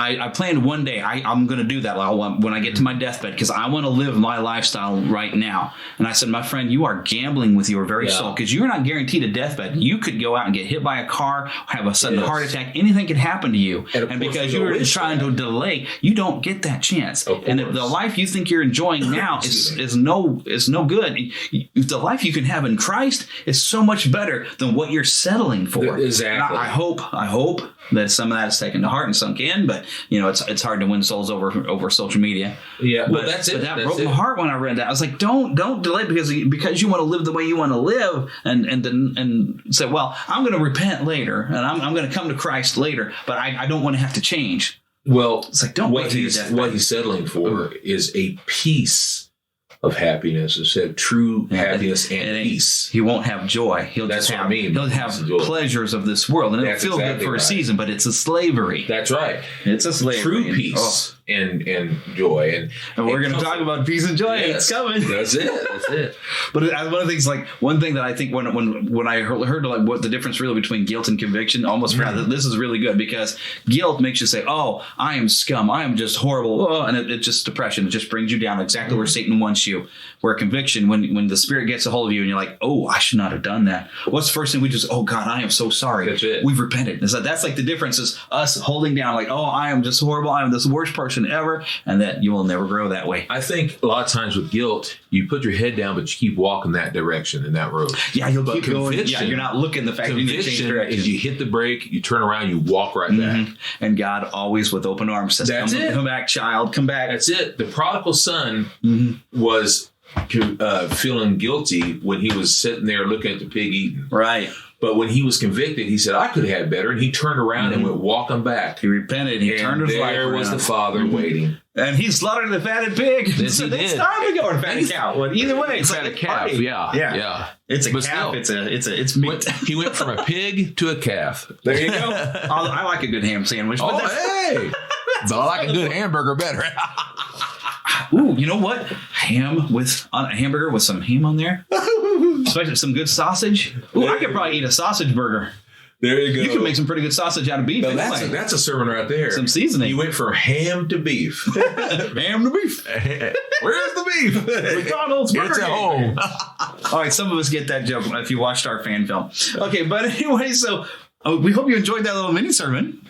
I planned one day I'm going to do that when I get to my deathbed, because I want to live my lifestyle right now. And I said, my friend, you are gambling with your very soul, because you're not guaranteed a deathbed. You could go out and get hit by a car, have a sudden heart attack. Anything could happen to you. And because you were trying to delay, you don't get that chance. And if the life you think you're enjoying now is no good. The life you can have in Christ is so much better than what you're settling for. Exactly. And I hope that some of that is taken to heart and sunk in, but it's hard to win souls over social media. Yeah, but that's it. But that broke my heart when I read that. I was like, don't delay because you want to live the way you want to live, and say, well, I'm going to repent later, and I'm going to come to Christ later, but I don't want to have to change. Well, it's like what he's settling for is a piece of happiness instead of true happiness and peace. He won't have joy. He'll have pleasures of this world, and it'll feel good for a season, but it's a slavery. That's right. It's a slavery. True peace and joy. And we're going to talk about peace and joy. Yes, it's coming. That's it. But one of the things, one thing that I think when I heard what the difference really between guilt and conviction, almost forgot that this is really good, because guilt makes you say, oh, I am scum. I am just horrible. And it's just depression. It just brings you down exactly where Satan wants you. Where conviction, when the Spirit gets a hold of you and you're like, oh, I should not have done that. What's the first thing we just, oh, God, I am so sorry. That's it. We've repented. That's like the difference is us holding down like, oh, I am just horrible. I am the worst person ever. And that you will never grow that way. I think a lot of times with guilt, you put your head down, but you keep walking that direction in that road. Yeah, you'll keep going. Yeah, you're not looking the fact that you need to change direction. Is you hit the brake, you turn around, you walk right back. And God always with open arms says, come back, child, come back. That's it. The prodigal son was feeling guilty when he was sitting there looking at the pig eating. Right. But when he was convicted, he said, I could have had better. And he turned around and went walking back. He repented. He turned his life around. There was the father waiting. And he slaughtered the fatted pig. Yes, he did. It's time to go. Or fatted cow. Well, either way, it's fatted calf. Yeah. It's a calf. It's meat. He went from a pig to a calf. There you go. I like a good ham sandwich. But hey! But I like a good hamburger better. Ooh, you know what? Ham with a hamburger with some ham on there. Especially some good sausage. Ooh, I could probably eat a sausage burger. There you go. You can make some pretty good sausage out of beef. No, that's a sermon right there. Some seasoning. You went from ham to beef. Ham to beef. Where's the beef? McDonald's Burger It's at home. All right, some of us get that joke if you watched our fan film. Okay, but anyway, so we hope you enjoyed that little mini sermon.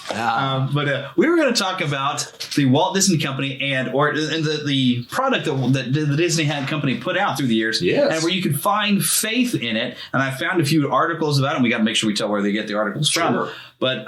But we were going to talk about the Walt Disney Company and the product that the Disney company put out through the years, and where you could find faith in it. And I found a few articles about it. And we got to make sure we tell where they get the articles from. But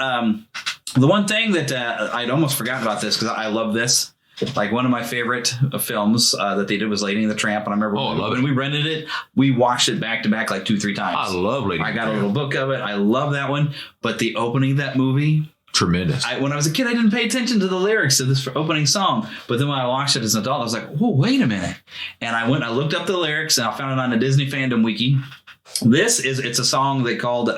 the one thing that I'd almost forgotten about this, because I love this. Like one of my favorite films that they did was Lady and the Tramp, and I remember when we rented it, we watched it back to back like 2-3 times. I love Lady. I got a little book of it. I love that one. But the opening of that movie. Tremendous. When I was a kid, I didn't pay attention to the lyrics of this opening song. But then when I watched it as an adult, I was like, whoa, wait a minute. And I looked up the lyrics, and I found it on the Disney Fandom Wiki. It's a song they called,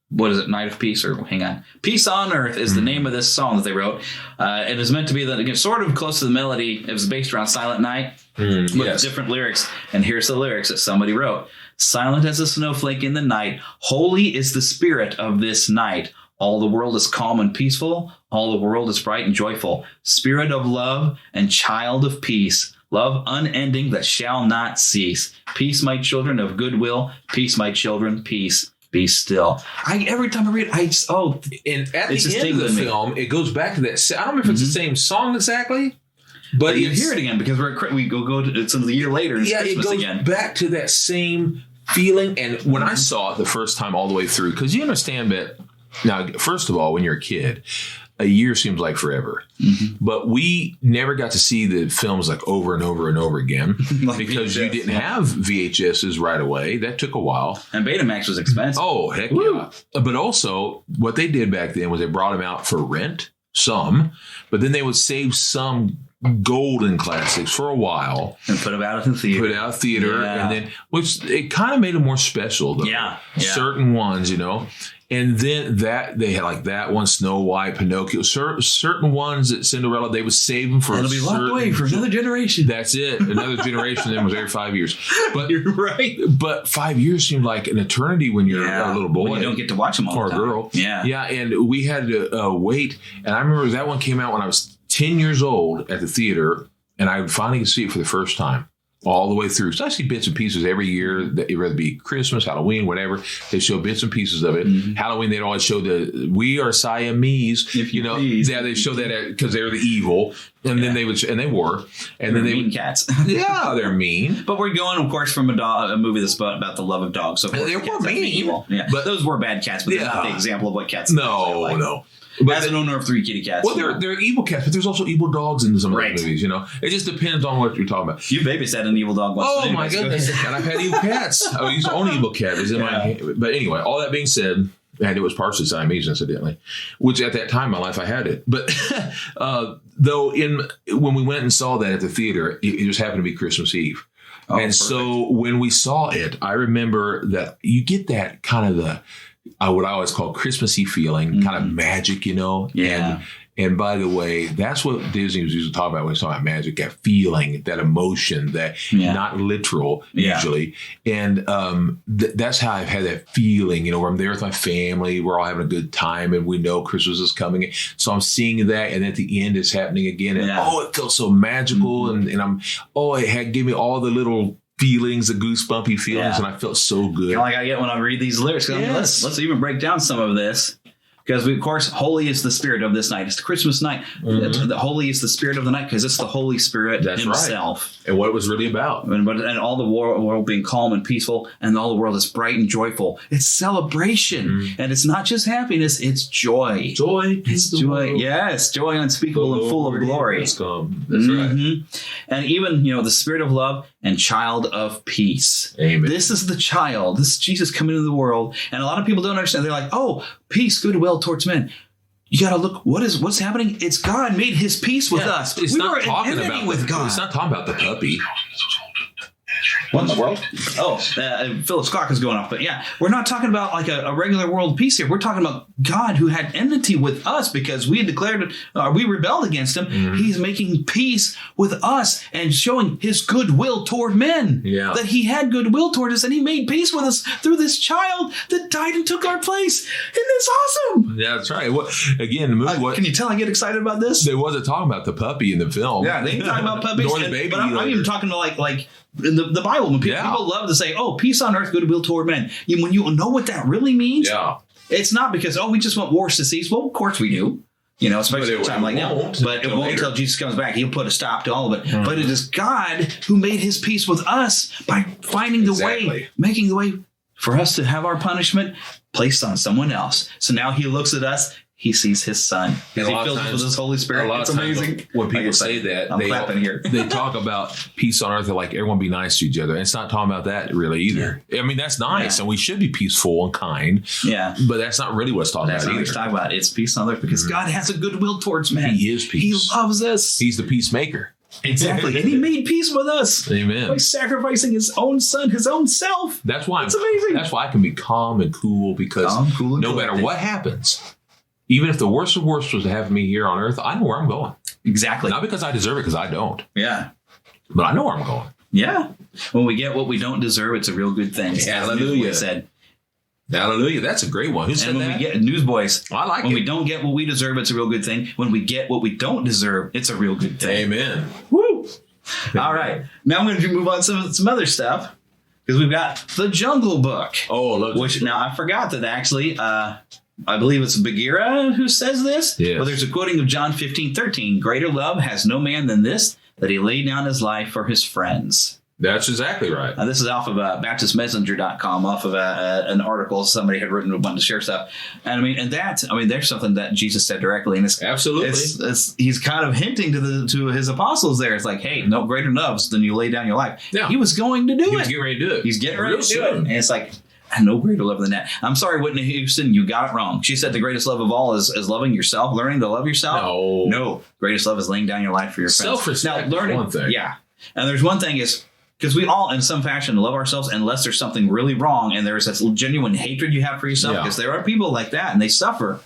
what is it? Night of Peace, or hang on. Peace on Earth is the name of this song that they wrote. It is meant to be sort of close to the melody. It was based around Silent Night with different lyrics. And here's the lyrics that somebody wrote. Silent as a snowflake in the night, holy is the spirit of this night. All the world is calm and peaceful. All the world is bright and joyful. Spirit of love and child of peace. Love unending that shall not cease. Peace, my children, of goodwill. Peace, my children, peace. Be still. Every time I read it, and at the end of the film, it goes back to that. I don't know if it's the same song exactly, but you hear it again because we go to it's a year later. It's Christmas it goes again. back to that same feeling. And when I saw it the first time all the way through, because you understand that now, first of all, when you're a kid, a year seems like forever. But we never got to see the films like over and over and over again because you didn't have VHSs right away. That took a while. And Betamax was expensive. Oh, heck yeah. But also, what they did back then was they brought them out for rent, but then they would save some golden classics for a while and put them out in the theater. And then, which it kind of made them more special, though. Yeah. Certain ones, And then they had like that one, Snow White, Pinocchio, certain ones that Cinderella, they would save them for it'll be locked away for another generation. That's it. Another generation then was every 5 years. But you're right. But 5 years seemed like an eternity when you're a little boy. When you don't get to watch them all or the time. a girl. Yeah. Yeah. And we had to wait. And I remember that one came out when I was 10 years old at the theater, and I finally could see it for the first time. All the way through. So I see bits and pieces every year. Whether it be Christmas, Halloween, whatever. They show bits and pieces of it. Halloween, they'd always show we are Siamese. Please. Yeah, they show that because they're the evil. And then they would, and they were. And then they mean cats. Yeah, they're mean. But we're going, of course, from a movie that's about the love of dogs. So they were mean. Evil. Yeah. But those were bad cats, but they're not the example of what cats are. No. But as an owner of 3 kitty cats. Well, they're evil cats, but there's also evil dogs in some of the movies, It just depends on what you're talking about. You babysat an evil dog once. Oh, my goodness. And I've had evil cats. I used to own an evil cat. It was in my. But anyway, all that being said, and it was partially Siamese, incidentally, which at that time in my life I had it. But though when we went and saw that at the theater, it just happened to be Christmas Eve. Oh, and perfect. So when we saw it, I remember that you get that kind of what I always call Christmassy feeling, kind of magic, Yeah. And by the way, that's what Disney was usually talking about when it's talking about magic, that feeling, that emotion, that not literal usually. And that's how I've had that feeling, where I'm there with my family, we're all having a good time and we know Christmas is coming. So I'm seeing that, and at the end it's happening again. And it felt so magical. And it gave me all the little feelings, the goosebumpy feelings, and I felt so good. Kind of like I get when I read these lyrics. Yes. Let's even break down some of this. Because, of course, holy is the spirit of this night. It's the Christmas night. The holy is the spirit of the night because it's the Holy Spirit himself. Right. And what it was really about. And all the world being calm and peaceful, and all the world is bright and joyful. It's celebration. And it's not just happiness, it's joy. Joy. It's joy. Yes, joy unspeakable and full of glory. That's right. And even, the spirit of love and child of peace. Amen. This is the child. This is Jesus coming into the world. And a lot of people don't understand. They're like, oh, peace, goodwill towards men. You got to look, what's happening? It's God made his peace with us. It's not talking about with God. It's not talking about the puppy. What in the world? Oh, Philip's clock is going off. But yeah, we're not talking about like a regular world peace here. We're talking about God who had enmity with us because we had declared, we rebelled against him. He's making peace with us and showing his goodwill toward men. Yeah. That he had goodwill toward us and he made peace with us through this child that died and took our place. Isn't this awesome? Yeah, that's right. Again, the movie. Can you tell I get excited about this? They wasn't talking about the puppy in the film. Yeah, they ain't talking about puppies. Nor the baby. But I'm even talking to like in the Bible, when people love to say, oh, peace on earth, goodwill toward men. When you know what that really means, it's not because, we just want wars to cease. Well, of course we do. Especially at a time like now. But it won't until Jesus comes back. He'll put a stop to all of it. But it is God who made his peace with us by finding the way, making the way for us to have our punishment placed on someone else. So now he looks at us. He sees his son. He fills us with his Holy Spirit. It's amazing. When people say that, I'm clapping here. They talk about peace on earth, like everyone be nice to each other. And it's not talking about that really either. I mean, that's nice, and we should be peaceful and kind. Yeah. But that's not really what's talking about either. That's not what he's talking about. It's peace on earth because God has a goodwill towards man. He is peace. He loves us. He's the peacemaker. Exactly. And he made peace with us. Amen. By sacrificing his own son, his own self. That's why it's amazing. That's why I can be calm and cool because no matter what happens, even if the worst of worst was to happen to me here on earth, I know where I'm going. Exactly. Not because I deserve it, because I don't. Yeah. But I know where I'm going. Yeah. When we get what we don't deserve, it's a real good thing. Hallelujah. Said. Hallelujah. That's a great one. Who said that? When we get Newsboys. I like when we don't get what we deserve, it's a real good thing. When we get what we don't deserve, it's a real good thing. Amen. Woo. All right. Now I'm going to move on to some other stuff because we've got the Jungle Book. Oh, look. Which now I forgot that actually, I believe it's Bagheera who says this. Yes. Well, there's a quoting of John 15:13. Greater love has no man than this, that he laid down his life for his friends. That's exactly right. This is off of BaptistMessenger.com, off of an article somebody had written, wanted to share stuff. And there's something that Jesus said directly, and it's absolutely, he's kind of hinting to his apostles there. It's like, hey, no greater loves than you lay down your life. Yeah. He was going to do it. He was getting ready to do it. He's getting ready to do it, and it's like, no greater love than that. I'm sorry, Whitney Houston, you got it wrong. She said the greatest love of all is loving yourself, learning to love yourself. No, greatest love is laying down your life for your friends. Self-respect. Now, learning, is one thing. yeah, and there's one thing is. Because we all, in some fashion, love ourselves unless there's something really wrong and there's that genuine hatred you have for yourself. Because there are people like that and they suffer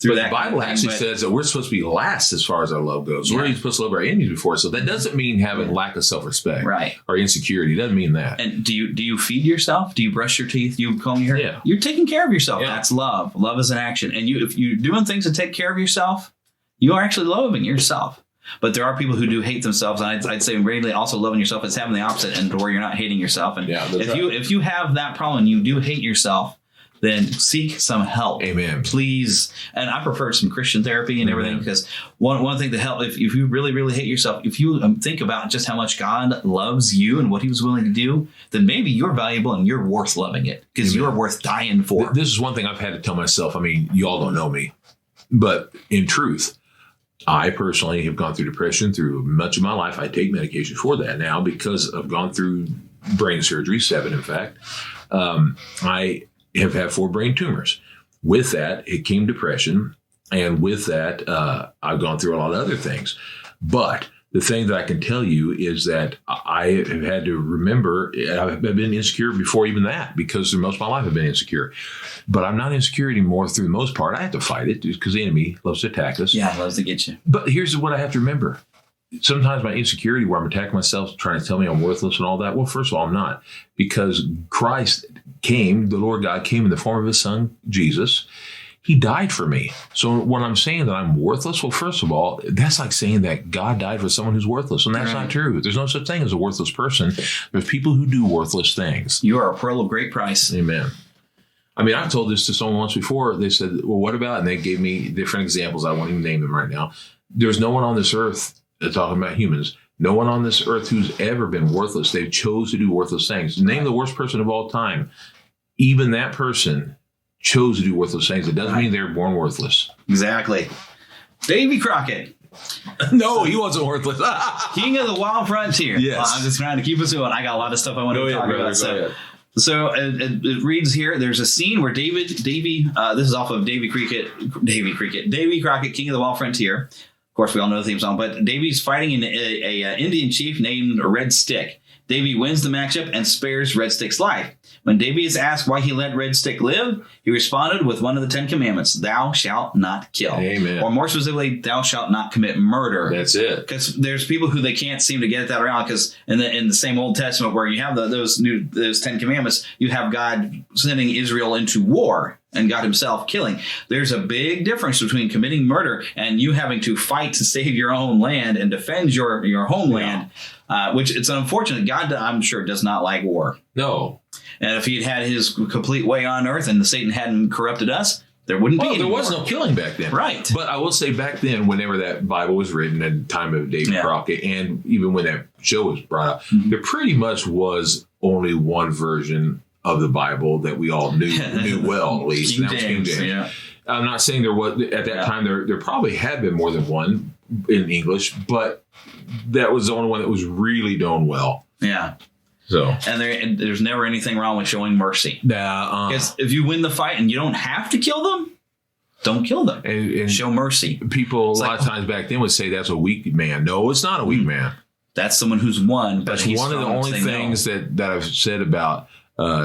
through that. The Bible actually says that we're supposed to be last as far as our love goes. We're supposed to love our enemies before. So that doesn't mean having lack of self-respect, right, or insecurity. It doesn't mean that. And do you feed yourself? Do you brush your teeth? Do you comb your hair? Yeah. You're taking care of yourself. Yeah. That's love. Love is an action. And if you're doing things to take care of yourself, you are actually loving yourself. But there are people who do hate themselves, and I'd say really also loving yourself is having the opposite end, where you're not hating yourself. And if you have that problem and you do hate yourself, then seek some help. Amen. Please. And I prefer some Christian therapy and everything, because one thing to help, if you really, really hate yourself, if you think about just how much God loves you and what he was willing to do, then maybe you're valuable and you're worth loving it, because you're worth dying for. This is one thing I've had to tell myself. I mean, you all don't know me, but in truth, I personally have gone through depression through much of my life. I take medication for that now because I've gone through brain surgery, 7 in fact. I have had 4 brain tumors. With that, it came depression. And with that, I've gone through a lot of other things. But the thing that I can tell you is that I have had to remember, I've been insecure before even that, because most of my life I've been insecure. But I'm not insecure anymore through the most part. I have to fight it because the enemy loves to attack us. Yeah, loves to get you. But here's what I have to remember. Sometimes my insecurity, where I'm attacking myself, trying to tell me I'm worthless and all that. Well, first of all, I'm not. Because Christ came, the Lord God came in the form of his son, Jesus. He died for me. So when I'm saying that I'm worthless, well, first of all, that's like saying that God died for someone who's worthless. And that's not true. There's no such thing as a worthless person. There's people who do worthless things. You are a pearl of great price. Amen. I mean, I've told this to someone once before. They said, well, what about? And they gave me different examples. I won't even name them right now. There's no one on this earth, talking about humans, no one on this earth who's ever been worthless. They've chose to do worthless things. Name the worst person of all time. Even that person chose to do worthless things. It doesn't mean they're born worthless. Exactly. Davy Crockett. No, he wasn't worthless. King of the Wild Frontier. Yes. Well, I'm just trying to keep us going. I got a lot of stuff I want to talk about. So it reads here, there's a scene where Davy, this is off of Davy Crockett, King of the Wild Frontier. Of course, we all know the theme song, but Davy's fighting an Indian chief named Red Stick. Davy wins the matchup and spares Red Stick's life. When Davy is asked why he let Red Stick live, he responded with one of the 10 commandments, thou shalt not kill. Amen. Or more specifically, thou shalt not commit murder. That's it. Because there's people who they can't seem to get that around, because in the same Old Testament where you have those 10 commandments, you have God sending Israel into war and God himself killing. There's a big difference between committing murder and you having to fight to save your own land and defend your homeland, which it's unfortunate. God, I'm sure, does not like war. No. And if he'd had his complete way on earth and Satan hadn't corrupted us, there wouldn't be any there war. was no killing back then. Right. But I will say back then, whenever that Bible was written at the time of David Crockett, and even when that show was brought up, there pretty much was only one version of the Bible that we all knew well, at least. King James. Yeah. I'm not saying there was, at that time, there probably had been more than one in English, but that was the only one that was really done well. Yeah. So, and there's never anything wrong with showing mercy. Because if you win the fight and you don't have to kill them, don't kill them. And show mercy. People a lot of times back then would say that's a weak man. No, it's not a weak man. That's someone who's won. But that's one of the only things that I've said about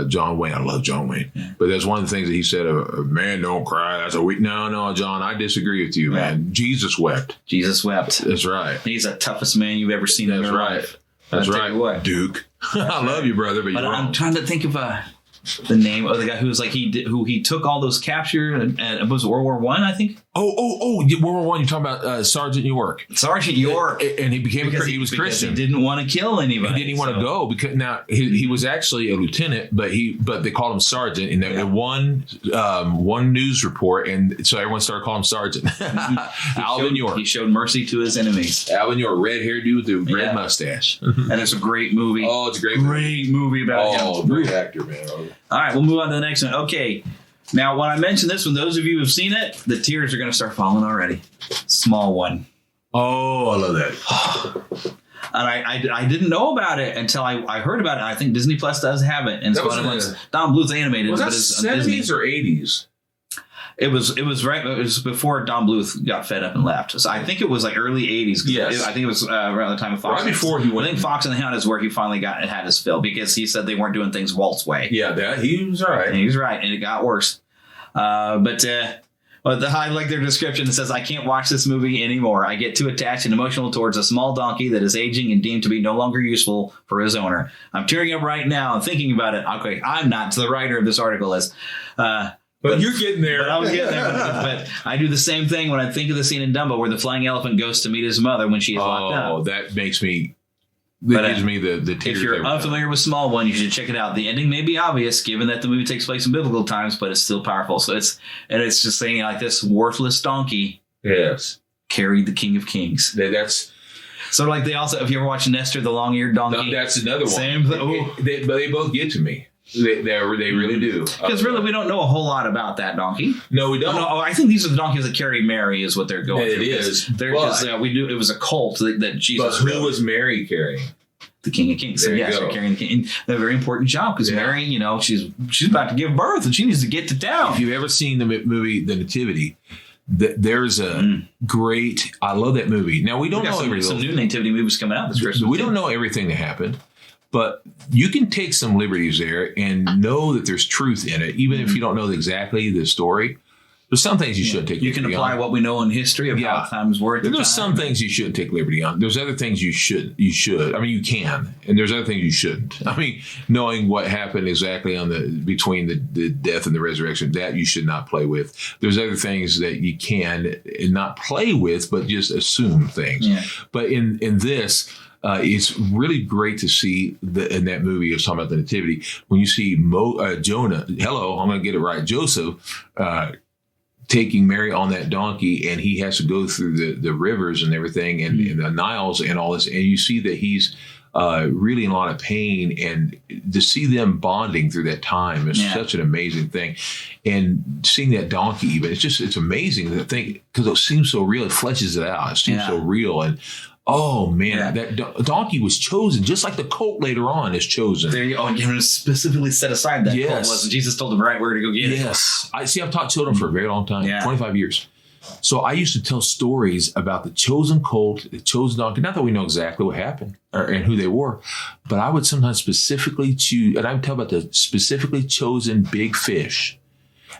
John Wayne. I love John Wayne. Yeah. But that's one of the things that he said, a man don't cry. That's a weak. No, John, I disagree with you, man. Jesus wept. Jesus wept. That's right. He's the toughest man you've ever seen in your life. That's right. Duke. I love you, brother, but you're wrong. I'm trying to think of the name of the guy who was like who he took all those captured and it was World War I think. World War I. You're talking about Sergeant York. Sergeant York, and he became he was Christian. He didn't want to kill anybody. He didn't want to go because now he was actually a lieutenant, but they called him sergeant in one news report, and so everyone started calling him sergeant. Alvin York. He showed mercy to his enemies. Alvin York, red hair dude with the red mustache, and it's a great movie. Oh, it's a great movie about him. Oh, great actor, man. All right, we'll move on to the next one. Okay. Now, when I mention this one, those of you who've seen it, the tears are going to start falling already. Small One. Oh, I love that. And I didn't know about it until I heard about it. I think Disney Plus does have it. And it's one of the Don Bluth's animated. Was that it's 70s or 80s? It was before Don Bluth got fed up and left. So I think it was like early 80s. Yes. I think it was around the time of Fox. Right before he went. I think Fox and the Hound is where he finally had his fill because he said they weren't doing things Walt's way. Yeah, he was all right. And he was right, and it got worse. But I like their description. It says, I can't watch this movie anymore. I get too attached and emotional towards a small donkey that is aging and deemed to be no longer useful for his owner. I'm tearing up right now and thinking about it. Okay, I'm not. The writer of this article is. But you're getting there. But I was getting there. But I do the same thing when I think of the scene in Dumbo where the flying elephant goes to meet his mother when she is locked up. Oh, that makes me... That gives me the tears. If you're unfamiliar with Small One, you should check it out. The ending may be obvious, given that the movie takes place in biblical times, but it's still powerful. So it's just saying like this worthless donkey carried the King of Kings. That's... So like they also, if you ever watch Nestor the Long-Eared Donkey. No, that's another one. Same thing. But they both get to me. They really do. Because really, we don't know a whole lot about that donkey. No, we don't. I think these are the donkeys that carry Mary, is what they're going through. It is. We do. It was a cult that Jesus. But who was Mary carrying? The King of Kings. So they're carrying the King. A very important job because Mary, she's about to give birth and she needs to get to town. If you've ever seen the movie The Nativity, there's a great. I love that movie. Now we don't know some new Nativity movies coming out this Christmas. We don't know everything that happened. But you can take some liberties there and know that there's truth in it, even if you don't know exactly the story. There's some things you shouldn't take liberty on. You can apply what we know in history of how times were at the time. There's some things you shouldn't take liberty on. There's other things you should. I mean, you can. And there's other things you shouldn't. I mean, knowing what happened exactly between the death and the resurrection, that you should not play with. There's other things that you can not play with, but just assume things. Yeah. But in this... it's really great to see in that movie. I was talking about the Nativity when you see Jonah. Hello, I'm going to get it right. Joseph taking Mary on that donkey, and he has to go through the rivers and everything, and the Niles and all this, and you see that he's really in a lot of pain, and to see them bonding through that time is such an amazing thing. And seeing that donkey, even it's amazing to think because it seems so real. It fleshes it out. It seems so real and. Oh, man, that donkey was chosen, just like the colt later on is chosen. There you go. You specifically set aside that colt was. Jesus told him right where to go get it. Yes. I've taught children for a very long time, 25 years. So I used to tell stories about the chosen colt, the chosen donkey. Not that we know exactly what happened and who they were, but I would sometimes specifically choose, and I would tell about the specifically chosen big fish.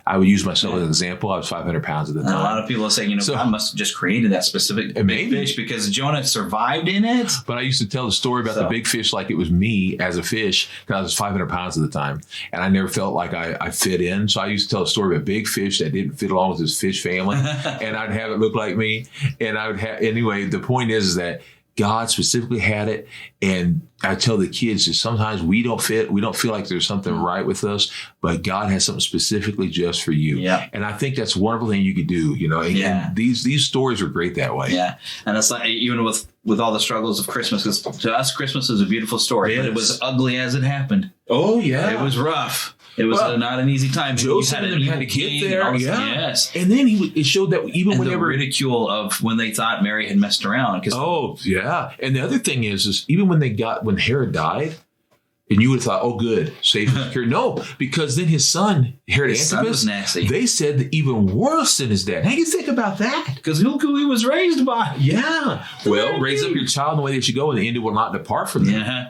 I would use myself as an example. I was 500 pounds at the time. A lot of people say, God must have just created that specific big fish because Jonah survived in it. But I used to tell the story about the big fish like it was me as a fish because I was 500 pounds at the time. And I never felt like I fit in. So I used to tell a story of a big fish that didn't fit along with his fish family. And I'd have it look like me. And I would have, anyway, the point is that God specifically had it. And I tell the kids that sometimes we don't fit. We don't feel like there's something right with us, but God has something specifically just for you. Yeah. And I think that's a wonderful thing you could do, and these stories are great that way. Yeah. And it's like, even with all the struggles of Christmas, because to us, Christmas is a beautiful story, but it was ugly as it happened. Oh, yeah. It was rough. It was not an easy time. Joseph had to get there. Yes. And then it showed that even whenever... the ridicule of when they thought Mary had messed around. Oh, yeah. And the other thing is even when Herod died, and you would have thought, oh, good, safe and secure. No, because then his son, Herod Antipas, was nasty. They said that even worse than his dad. How do you think about that? Because look who he was raised by. Yeah. Well, raise up your child in the way they should go, and the end will not depart from them. Yeah.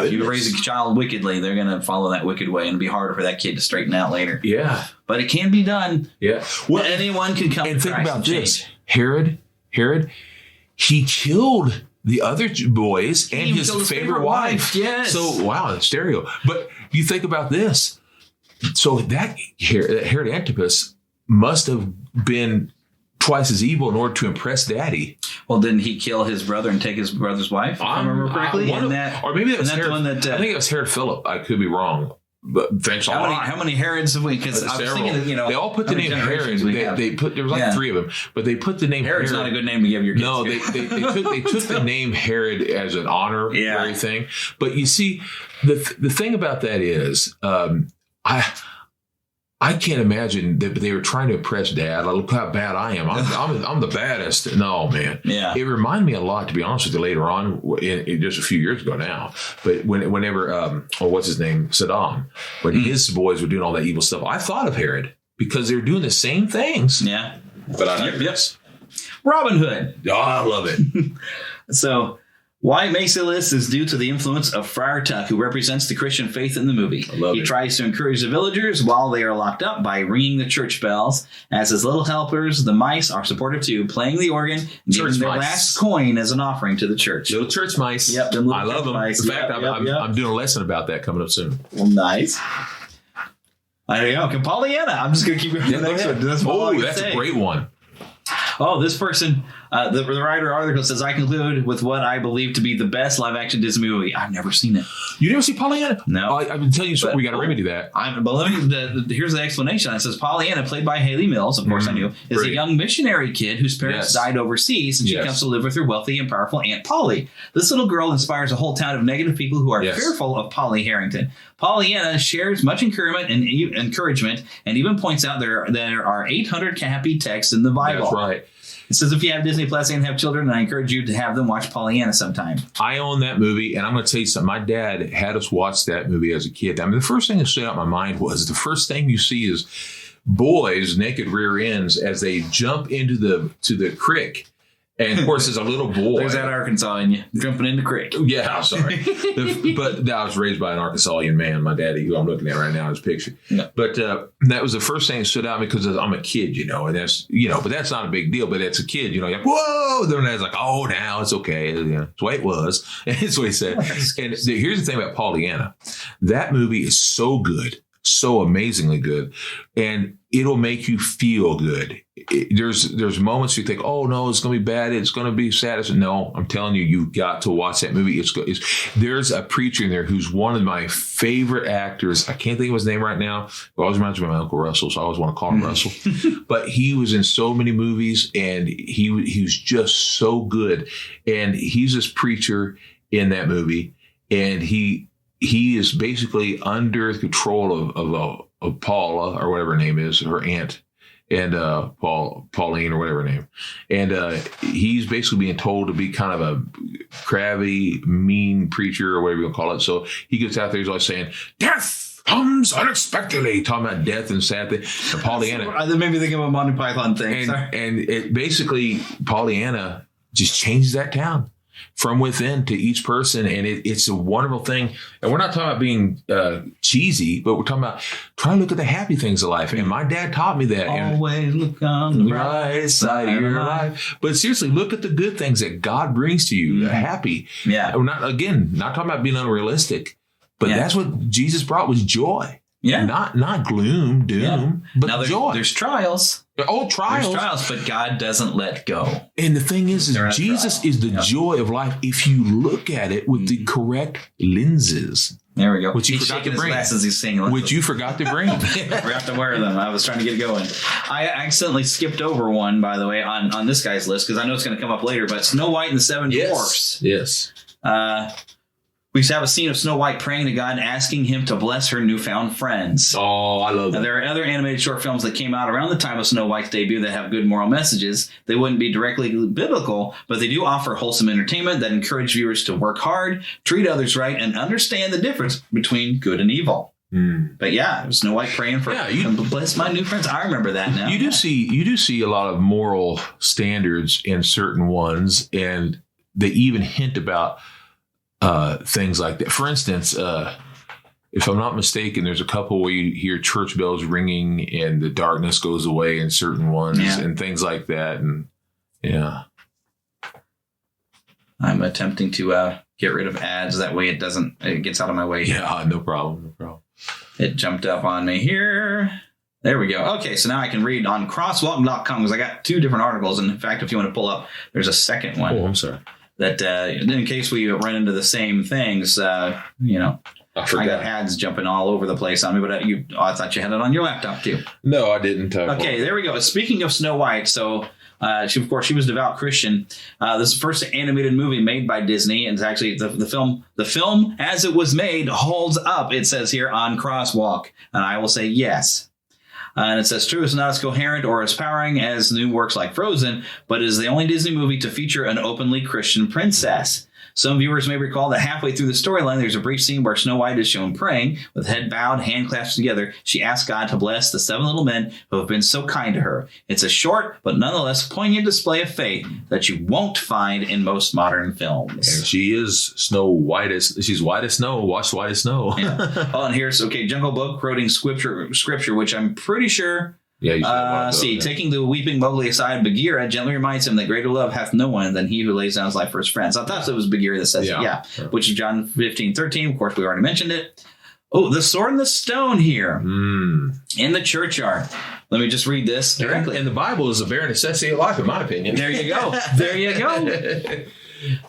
If you raise a child wickedly, they're going to follow that wicked way and be harder for that kid to straighten out later. Yeah. But it can be done. Yeah. Well, anyone can come and to think Christ about and this. change. Herod, he killed the other boys and his favorite wife. Yes. So, wow, stereo. But you think about this. So that Herod Antipas, must have been twice as evil in order to impress Daddy. Well, didn't he kill his brother and take his brother's wife? If I remember correctly. Or maybe that was Herod. The one that, I think it was Herod Philip. I could be wrong. But thanks a lot. How many Herods have we? Because I was thinking, they all put the name Herod. They put there was like 3 of them, but they put the name Herod's Herod. Not a good name to give your kids. No, they took the name Herod as an honorary thing. But you see, the thing about that is, I can't imagine that they were trying to impress Dad. Look how bad I am. I'm the baddest. No, man. Yeah. It reminded me a lot, to be honest with you, later on, just a few years ago now. But whenever, what's his name? Saddam, when his boys were doing all that evil stuff, I thought of Herod because they were doing the same things. Yeah. But I yes. Robin Hood. Oh, I love it. So, why it makes the list is due to the influence of Friar Tuck, who represents the Christian faith in the movie. He tries to encourage the villagers while they are locked up by ringing the church bells. As his little helpers, the mice are supportive too, playing the organ and giving their last coin as an offering to the church. Little church mice. Yep, I love them. Mice. In fact, I'm doing a lesson about that coming up soon. Well, nice. There you go. Pollyanna. I'm just going to keep going to the next one. That's a great one. Oh, this person, the writer article says, I conclude with what I believe to be the best live-action Disney movie. I've never seen it. You never see Pollyanna? No. I've been telling you something. We got to remedy that. Here's the explanation. It says Pollyanna, played by Haley Mills, of course I knew, is a young missionary kid whose parents died overseas, and she comes to live with her wealthy and powerful Aunt Polly. This little girl inspires a whole town of negative people who are fearful of Polly Harrington. Pollyanna shares much encouragement and even points out there are 800 happy texts in the Bible. That's right. It says if you have Disney Plus and have children, I encourage you to have them watch Pollyanna sometime. I own that movie, and I'm going to tell you something. My dad had us watch that movie as a kid. I mean, the first thing that stood out in my mind was the first thing you see is boys' naked rear ends as they jump into the creek. And of course, there's a little boy. There's that Arkansas in you, jumping in the creek. Yeah, I'm sorry. But I was raised by an Arkansasian man, my daddy, who I'm looking at right now, his picture. No. But that was the first thing that stood out because I'm a kid, and that's, but that's not a big deal. But it's a kid, you're like, whoa! Then it's like, oh, now it's okay. It's the way it was. And that's what he said. And here's the thing about Pollyanna. That movie is so good, so amazingly good, and it'll make you feel good. There's moments you think, oh no, it's going to be bad, it's going to be sad. No, I'm telling you, you've got to watch that movie. There's a preacher in there who's one of my favorite actors. I can't think of his name right now. It always reminds me of my Uncle Russell, so I always want to call him Russell. But he was in so many movies, and he was just so good. And he's this preacher in that movie, and he is basically under the control of Paula, or whatever her name is, her aunt, and Pauline, or whatever her name. And he's basically being told to be kind of a crabby, mean preacher, or whatever you want to call it. So he gets out there, he's always saying, death comes unexpectedly, talking about death and sad things. And Pollyanna. That made me think of a Monty Python thing. And it basically, Pollyanna just changes that town from within to each person, and it's a wonderful thing. And we're not talking about being cheesy, but we're talking about trying to look at the happy things of life. And my dad taught me that. Always look on the right side of your life. But seriously, look at the good things that God brings to you. Happy. Yeah. We're not talking about being unrealistic, but that's what Jesus brought, was joy. Yeah. Not gloom, doom, but now joy. There's trials. Oh, trials. There's trials, but God doesn't let go. And the thing is Jesus is the joy of life if you look at it with the correct lenses. There we go. Which you forgot to bring. Glasses he's saying. Which you forgot to bring. I forgot to wear them. I was trying to get it going. I accidentally skipped over one, by the way, on this guy's list, because I know it's going to come up later, but Snow White and the Seven Dwarfs. Yes. We have a scene of Snow White praying to God and asking him to bless her newfound friends. Oh, I love that. There are other animated short films that came out around the time of Snow White's debut that have good moral messages. They wouldn't be directly biblical, but they do offer wholesome entertainment that encourage viewers to work hard, treat others right, and understand the difference between good and evil. But yeah, it was Snow White praying for bless my new friends. I remember that now. You do see a lot of moral standards in certain ones, and they even hint about things like that. For instance, if I'm not mistaken, there's a couple where you hear church bells ringing and the darkness goes away in certain ones and things like that. And I'm attempting to get rid of ads. That way it gets out of my way. Yeah, no problem. It jumped up on me here. There we go. Okay, so now I can read on crosswalk.com because I got 2 different articles. And in fact, if you want to pull up, there's a second one. Oh, I'm sorry. That in case we run into the same things, I got ads jumping all over the place on me, but I thought you had it on your laptop too. No, I didn't. Okay, there we go. Speaking of Snow White, so she was a devout Christian. This is the first animated movie made by Disney, and it's actually the film as it was made holds up. It says here on Crosswalk, and I will say yes. And it says, true, it's not as coherent or as powering as new works like Frozen, but it is the only Disney movie to feature an openly Christian princess. Some viewers may recall that halfway through the storyline, there's a brief scene where Snow White is shown praying, with head bowed, hand clasped together. She asks God to bless the 7 little men who have been so kind to her. It's a short, but nonetheless poignant display of faith that you won't find in most modern films. And she is she's white as snow, washed white as snow. Yeah. Oh, and here's, Jungle Book quoting scripture, which I'm pretty sure... Yeah, taking the weeping Mowgli aside, Bagheera gently reminds him that greater love hath no one than he who lays down his life for his friends. I thought it was Bagheera that says it, which is John 15:13. Of course, we already mentioned it. Oh, the sword and the stone here in the churchyard. Let me just read this directly. And the Bible is a bare necessity of life, in my opinion. There you go. There you go.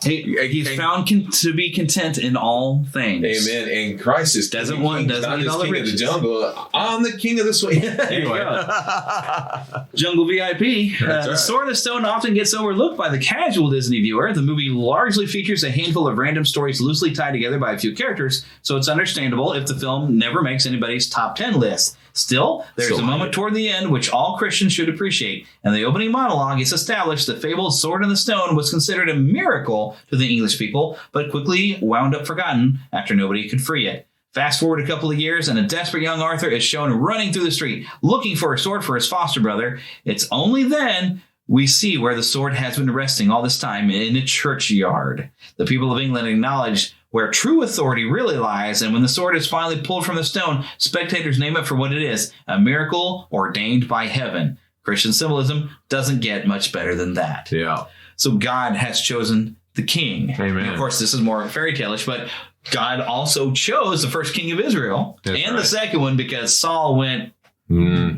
He's found to be content in all things. Amen. And Christ is doesn't need all the riches. Of the jungle. I'm the king of the swing. There you go. Jungle VIP. The Sword and the Stone often gets overlooked by the casual Disney viewer. The movie largely features a handful of random stories loosely tied together by a few characters, so it's understandable if the film never makes anybody's top 10 list. Still, there's a moment toward the end which all Christians should appreciate. In the opening monologue, it's established the fabled Sword in the Stone was considered a miracle to the English people, but quickly wound up forgotten after nobody could free it. Fast forward a couple of years, and a desperate young Arthur is shown running through the street, looking for a sword for his foster brother. It's only then we see where the sword has been resting all this time, in a churchyard. The people of England acknowledge where true authority really lies, and when the sword is finally pulled from the stone, spectators name it for what it is, a miracle ordained by heaven. Christian symbolism doesn't get much better than that. Yeah. So God has chosen the king. Amen. And of course, this is more fairy tale-ish, but God also chose the first king of Israel the second one because Saul went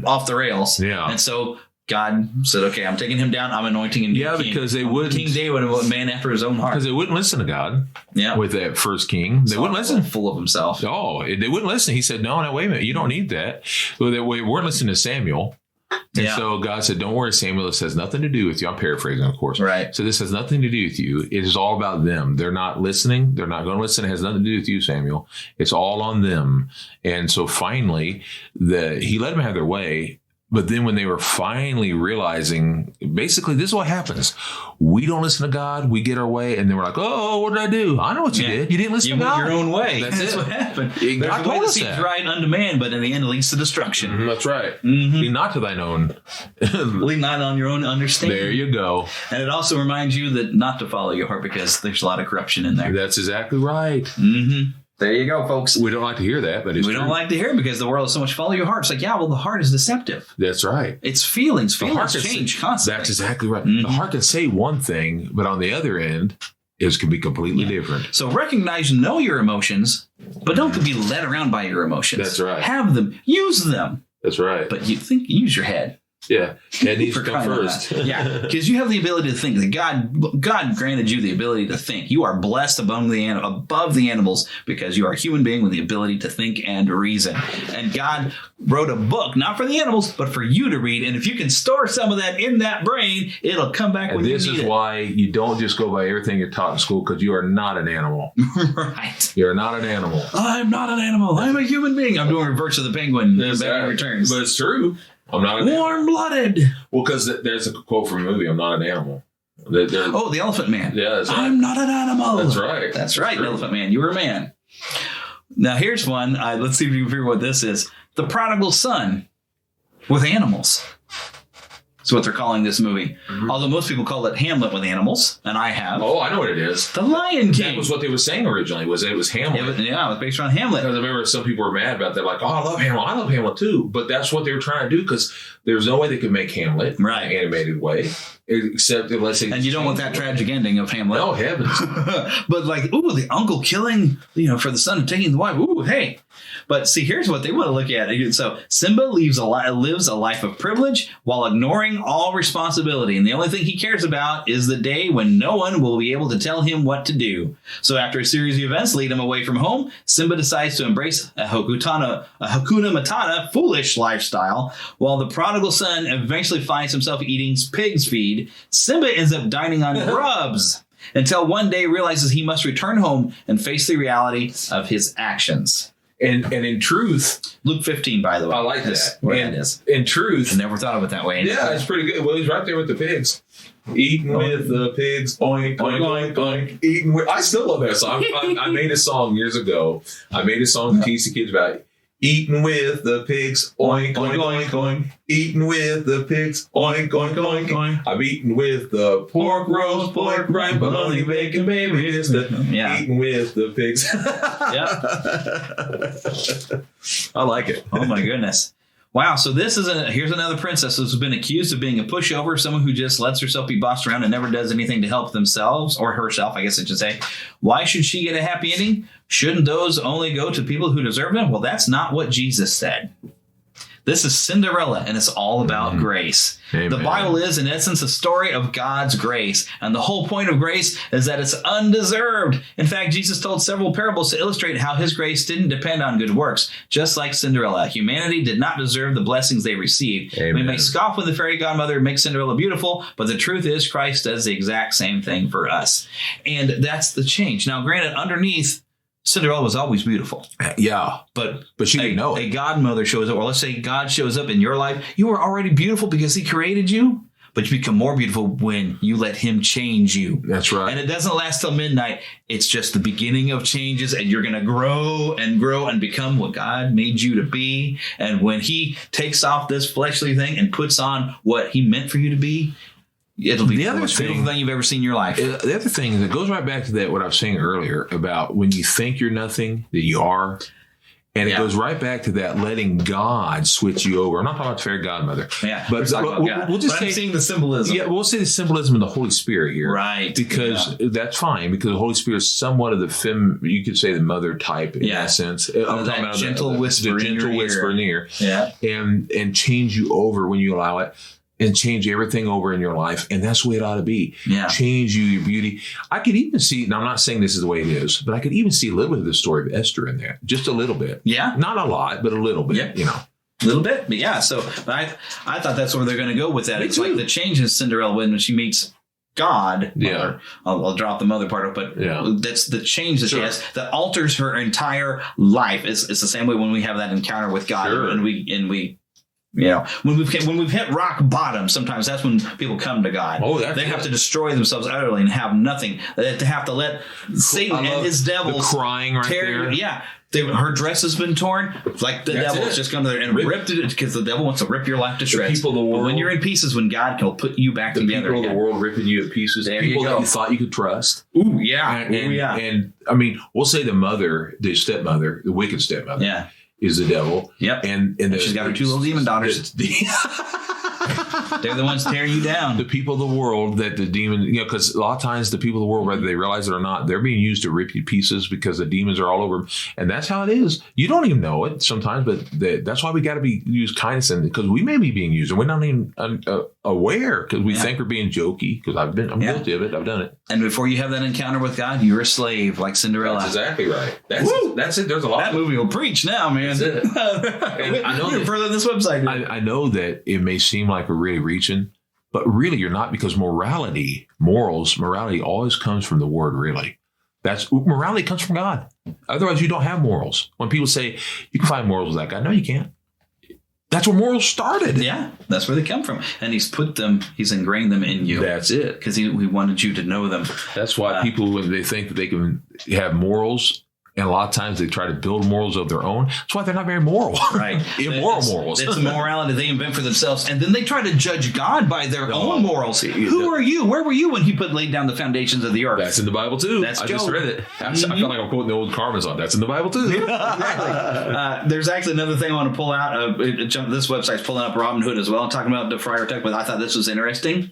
off the rails. Yeah. And so God said, okay, I'm taking him down. I'm anointing him. Yeah, king. because they wouldn't. King David, a man after his own heart. Because they wouldn't listen to God. Yeah. With that first king. They wouldn't listen. Full of himself. Oh, they wouldn't listen. He said, no, wait a minute. You don't need that. Well, they weren't listening to Samuel. And so God said, don't worry, Samuel. This has nothing to do with you. I'm paraphrasing, of course. Right. So this has nothing to do with you. It is all about them. They're not listening. They're not going to listen. It has nothing to do with you, Samuel. It's all on them. And so finally, he let them have their way. But then when they were finally realizing, basically, this is what happens. We don't listen to God. We get our way. And then we're like, oh, what did I do? I know what you did. You didn't listen to God. You went your own way. That's what happened. God told us that. Right unto man, but in the end, it leads to destruction. Mm-hmm, that's right. Lean not to thine own. Lean not on your own understanding. There you go. And it also reminds you that not to follow your heart because there's a lot of corruption in there. That's exactly right. Mm-hmm. There you go, folks. We don't like to hear that, but it's we don't like to hear it because the world is so much follow your heart. It's like, yeah, well, the heart is deceptive. That's right. It's feelings. Feelings change constantly. That's exactly right. Mm-hmm. The heart can say one thing, but on the other end, it can be completely different. So recognize, know your emotions, but don't be led around by your emotions. That's right. Have them. Use them. That's right. But use your head. Yeah, head needs to come first. Yeah, because you have the ability to think. God granted you the ability to think. You are blessed above the animals because you are a human being with the ability to think and reason. And God wrote a book, not for the animals, but for you to read. And if you can store some of that in that brain, it'll come back when you need it. This is why you don't just go by everything you're taught in school, because you are not an animal. Right. You're not an animal. I'm not an animal. I'm a human being. I'm doing reverse of the penguin. Batman Returns. But it's true. I'm not an warm-blooded. Well, because there's a quote from a movie, I'm not an animal. The Elephant Man. Yeah, that's right. I'm not an animal. That's right. That's right, Elephant Man. You were a man. Now, here's one. Let's see if you can figure what this is. The Prodigal Son with animals. That's what they're calling this movie. Mm-hmm. Although most people call it Hamlet with animals, and I have. Oh, I know what it is. The Lion King. That was what they were saying originally. It was Hamlet. It was based on Hamlet. Because I remember some people were mad about that. Like, oh, I love Hamlet. I love Hamlet too. But that's what they were trying to do because there's no way they could make Hamlet in an animated way. Except unless and you don't want that tragic ending of Hamlet. Oh heavens! But like, ooh, the uncle killing, for the son and taking the wife. Ooh, hey. But see, here's what they want to look at. So Simba lives a life of privilege while ignoring all responsibility. And the only thing he cares about is the day when no one will be able to tell him what to do. So after a series of events lead him away from home, Simba decides to embrace a Hakuna Matata foolish lifestyle. While the prodigal son eventually finds himself eating pig's feed, Simba ends up dining on grubs until one day realizes he must return home and face the reality of his actions. And in truth, Luke 15, by the way. I like that. That is. In truth, I never thought of it that way. Yeah, it's pretty good. Well, he's right there with the pigs. Eating with the pigs, oink, oink, oink, oink. Eating with. I still love that song. I made a song years ago. I made a song to teach the kids about eating with the pigs, oink, oink, oink, oink. Eating with the pigs, oink, oink, oink, oink. I'm eating with the pork roast, pork rind, bologna, bacon, baby. Eating with the pigs. Yeah. I like it. Oh my goodness. Wow, so here's another princess who's been accused of being a pushover, someone who just lets herself be bossed around and never does anything to help themselves, or herself, I guess I should say. Why should she get a happy ending? Shouldn't those only go to people who deserve them? Well, that's not what Jesus said. This is Cinderella, and it's all about grace. Amen. The Bible is, in essence, a story of God's grace. And the whole point of grace is that it's undeserved. In fact, Jesus told several parables to illustrate how his grace didn't depend on good works. Just like Cinderella, humanity did not deserve the blessings they received. Amen. We may scoff when the fairy godmother makes Cinderella beautiful, but the truth is Christ does the exact same thing for us. And that's the change. Now, granted, underneath, Cinderella was always beautiful. Yeah. But she didn't know it. A godmother shows up, or let's say God shows up in your life. You were already beautiful because he created you, but you become more beautiful when you let him change you. That's right. And it doesn't last till midnight. It's just the beginning of changes, and you're going to grow and become what God made you to be. And when he takes off this fleshly thing and puts on what he meant for you to be, it'll be the most beautiful thing you've ever seen in your life. The other thing that goes right back to that, what I was saying earlier about when you think you're nothing, that you are. And it goes right back to that letting God switch you over. I'm not talking about the fairy godmother. Yeah, but we'll just I'm seeing the symbolism. Yeah, we'll say the symbolism of the Holy Spirit here. Right. Because that's fine, because the Holy Spirit is somewhat of the you could say the mother type in that sense. I'm talking about gentle whisper in the ear. Yeah. And change you over when you allow it. And change everything over in your life. And that's the way it ought to be. Yeah. Change you, your beauty. I could even see, now I'm not saying this is the way it is, but I could even see a little bit of the story of Esther in there. Just a little bit. Yeah. Not a lot, but a little bit, A little bit. But yeah. So I thought that's where they're going to go with that. It's like the change in Cinderella when she meets God. Yeah. I'll drop the mother part of it, but that's the change that she has that alters her entire life. It's the same way when we have that encounter with God and we when we've hit rock bottom, sometimes that's when people come to God. They have to destroy themselves utterly and have nothing. They have to let Satan and his devils the crying right there. Yeah. Her dress has been torn. Like the devil has just come there and ripped it because the devil wants to rip your life to shreds. People of the world, but when you're in pieces, when God can put you back together. People of the world ripping you to pieces. There people you go. that you thought you could trust. Ooh, yeah. And I mean, we'll say the stepmother, the wicked stepmother. Yeah. Is the devil. Yep. And she's got her two little demon daughters. They're the ones tearing you down. The people of the world that the demon, because a lot of times the people of the world, whether they realize it or not, they're being used to rip you to pieces because the demons are all over them. And that's how it is. You don't even know it sometimes, but that's why we got to use kindness, and because we may be being used and we're not even aware because we think we're being jokey. Because I'm guilty of it. I've done it. And before you have that encounter with God, you're a slave like Cinderella. That's exactly right. That's it. There's a lot. That movie will preach now, man. That's it. And I know further than this website. I know that it may seem like we're really reaching, but really you're not, because morality always comes from the word. Really, morality comes from God. Otherwise, you don't have morals. When people say you can find morals with that guy, no, you can't. That's where morals started. Yeah, that's where they come from, and he's ingrained them in you. That's it, because he wanted you to know them. That's why people, when they think that they can have morals. And a lot of times they try to build morals of their own. That's why they're not very moral. Right. Immoral morals. It's a morality they invent for themselves. And then they try to judge God by their own morals. Who are you? Where were you when he laid down the foundations of the earth? That's in the Bible too. I just read it. I feel like I'm quoting the old Karma song. That's in the Bible too. Exactly. There's actually another thing I want to pull out. This website's pulling up Robin Hood as well. I'm talking about the Friar Tuck, but I thought this was interesting.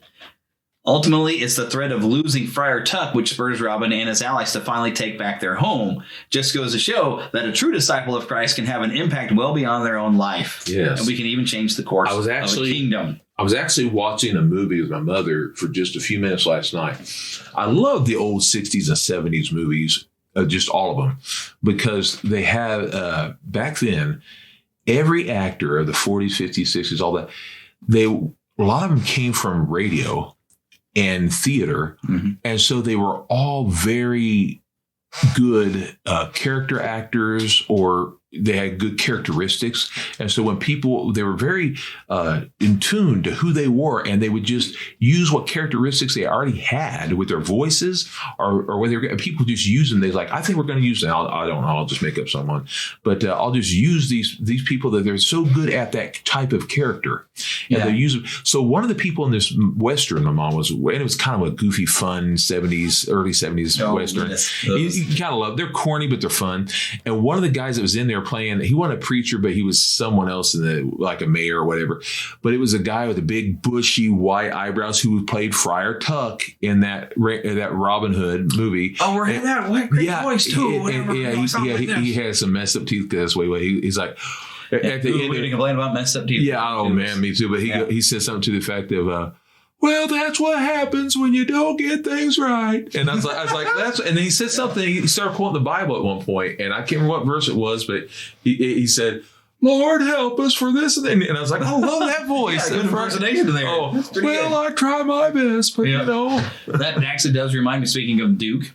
Ultimately, it's the threat of losing Friar Tuck which spurs Robin and his allies to finally take back their home. Just goes to show that a true disciple of Christ can have an impact well beyond their own life. Yes. And we can even change the course of a kingdom. I was actually watching a movie with my mother for just a few minutes last night. I love the old 60s and 70s movies, just all of them, because they have, back then, every actor of the 40s, 50s, 60s, all that, a lot of them came from radio and theater. And so they were all very good character actors, or they had good characteristics. And so when people, they were very in tune to who they were, and they would just use what characteristics they already had with their voices, or whether people just use them. They're like, I think we're going to use them. I don't know. I'll just make up someone, but I'll just use these people that they're so good at that type of character. And they use them. So one of the people in this Western my mom was, and it was kind of a goofy, fun 70s, early 70s Western. You kind of love, they're corny, but they're fun. And one of the guys that was in there playing, he wasn't a preacher, but he was someone else in the, like a mayor or whatever. But it was a guy with a big bushy white eyebrows who played Friar Tuck in that Robin Hood movie. Oh, we're in that great voice too. He has some messed up teeth this way. He's like, at the end, we complain about messed up teeth. Yeah, oh man, me too. But he said something to the effect of, well, that's what happens when you don't get things right. And I was like, that's. And then he said something. He started quoting the Bible at one point, and I can't remember what verse it was, but he said, "Lord, help us for this." And I was like, I love that voice. Good impersonation there. Oh, well, I try my best, but you know, that actually does remind me. Speaking of Duke.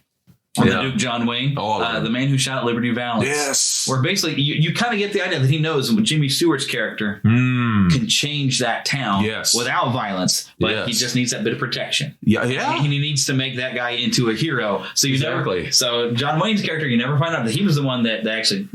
The Duke John Wayne, the man who shot Liberty Valance. Yes. Where basically you kind of get the idea that he knows Jimmy Stewart's character can change that town without violence, but he just needs that bit of protection. Yeah. And he needs to make that guy into a hero. So so John Wayne's character, you never find out that he was the one that actually,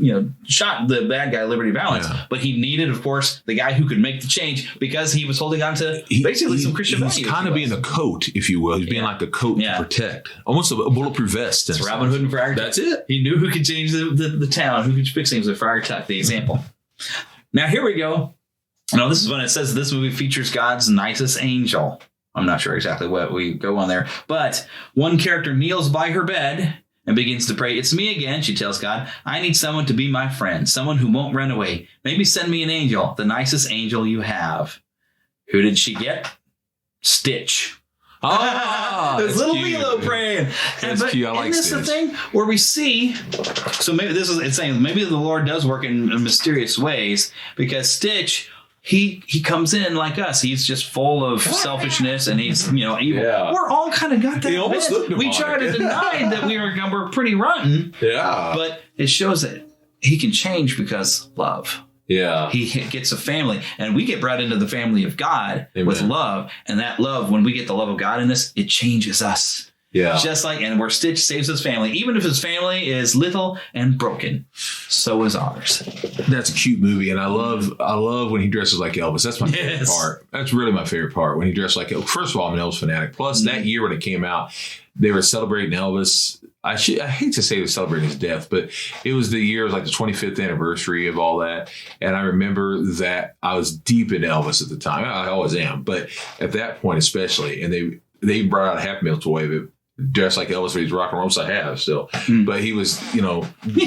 shot the bad guy Liberty Valance. But he needed, of course, the guy who could make the change because he was holding on to basically some Christian values. He's kind of being a coat, if you will. He's being like a coat to protect, almost a bulletproof vest. It's Robin Hood and Friar Tuck. That's it. He knew who could change the town, who could fix things with Friar Tuck, the example. Now, here we go. Now, this is when it says this movie features God's nicest angel. I'm not sure exactly what we go on there. But one character kneels by her bed and begins to pray. It's me again, she tells God. I need someone to be my friend, someone who won't run away. Maybe send me an angel, the nicest angel you have. Who did she get? Stitch. There's little Lilo praying. That's cute. I like Stitch. Isn't this the thing where we see? So maybe it's saying maybe the Lord does work in mysterious ways, because Stitch, he comes in like us. He's just full of selfishness and he's evil. Yeah. We're all kind of got that. He almost looked we try to deny that we're pretty rotten. Yeah. But it shows that he can change because love. Yeah. He gets a family, and we get brought into the family of God with love. And that love, when we get the love of God in us, it changes us. Yeah. Just like, and where Stitch saves his family, even if his family is little and broken, so is ours. That's a cute movie, and I love when he dresses like Elvis. That's my favorite part. That's really my favorite part, when he dresses like Elvis. First of all, I'm an Elvis fanatic. Plus, that year when it came out, they were celebrating Elvis. I hate to say they were celebrating his death, but it was the year, it was like the 25th anniversary of all that. And I remember that I was deep in Elvis at the time. I always am, but at that point especially. And they brought out a Happy Meal toy that dressed like Elvis, but he's rock and roll, so I have still. But he was,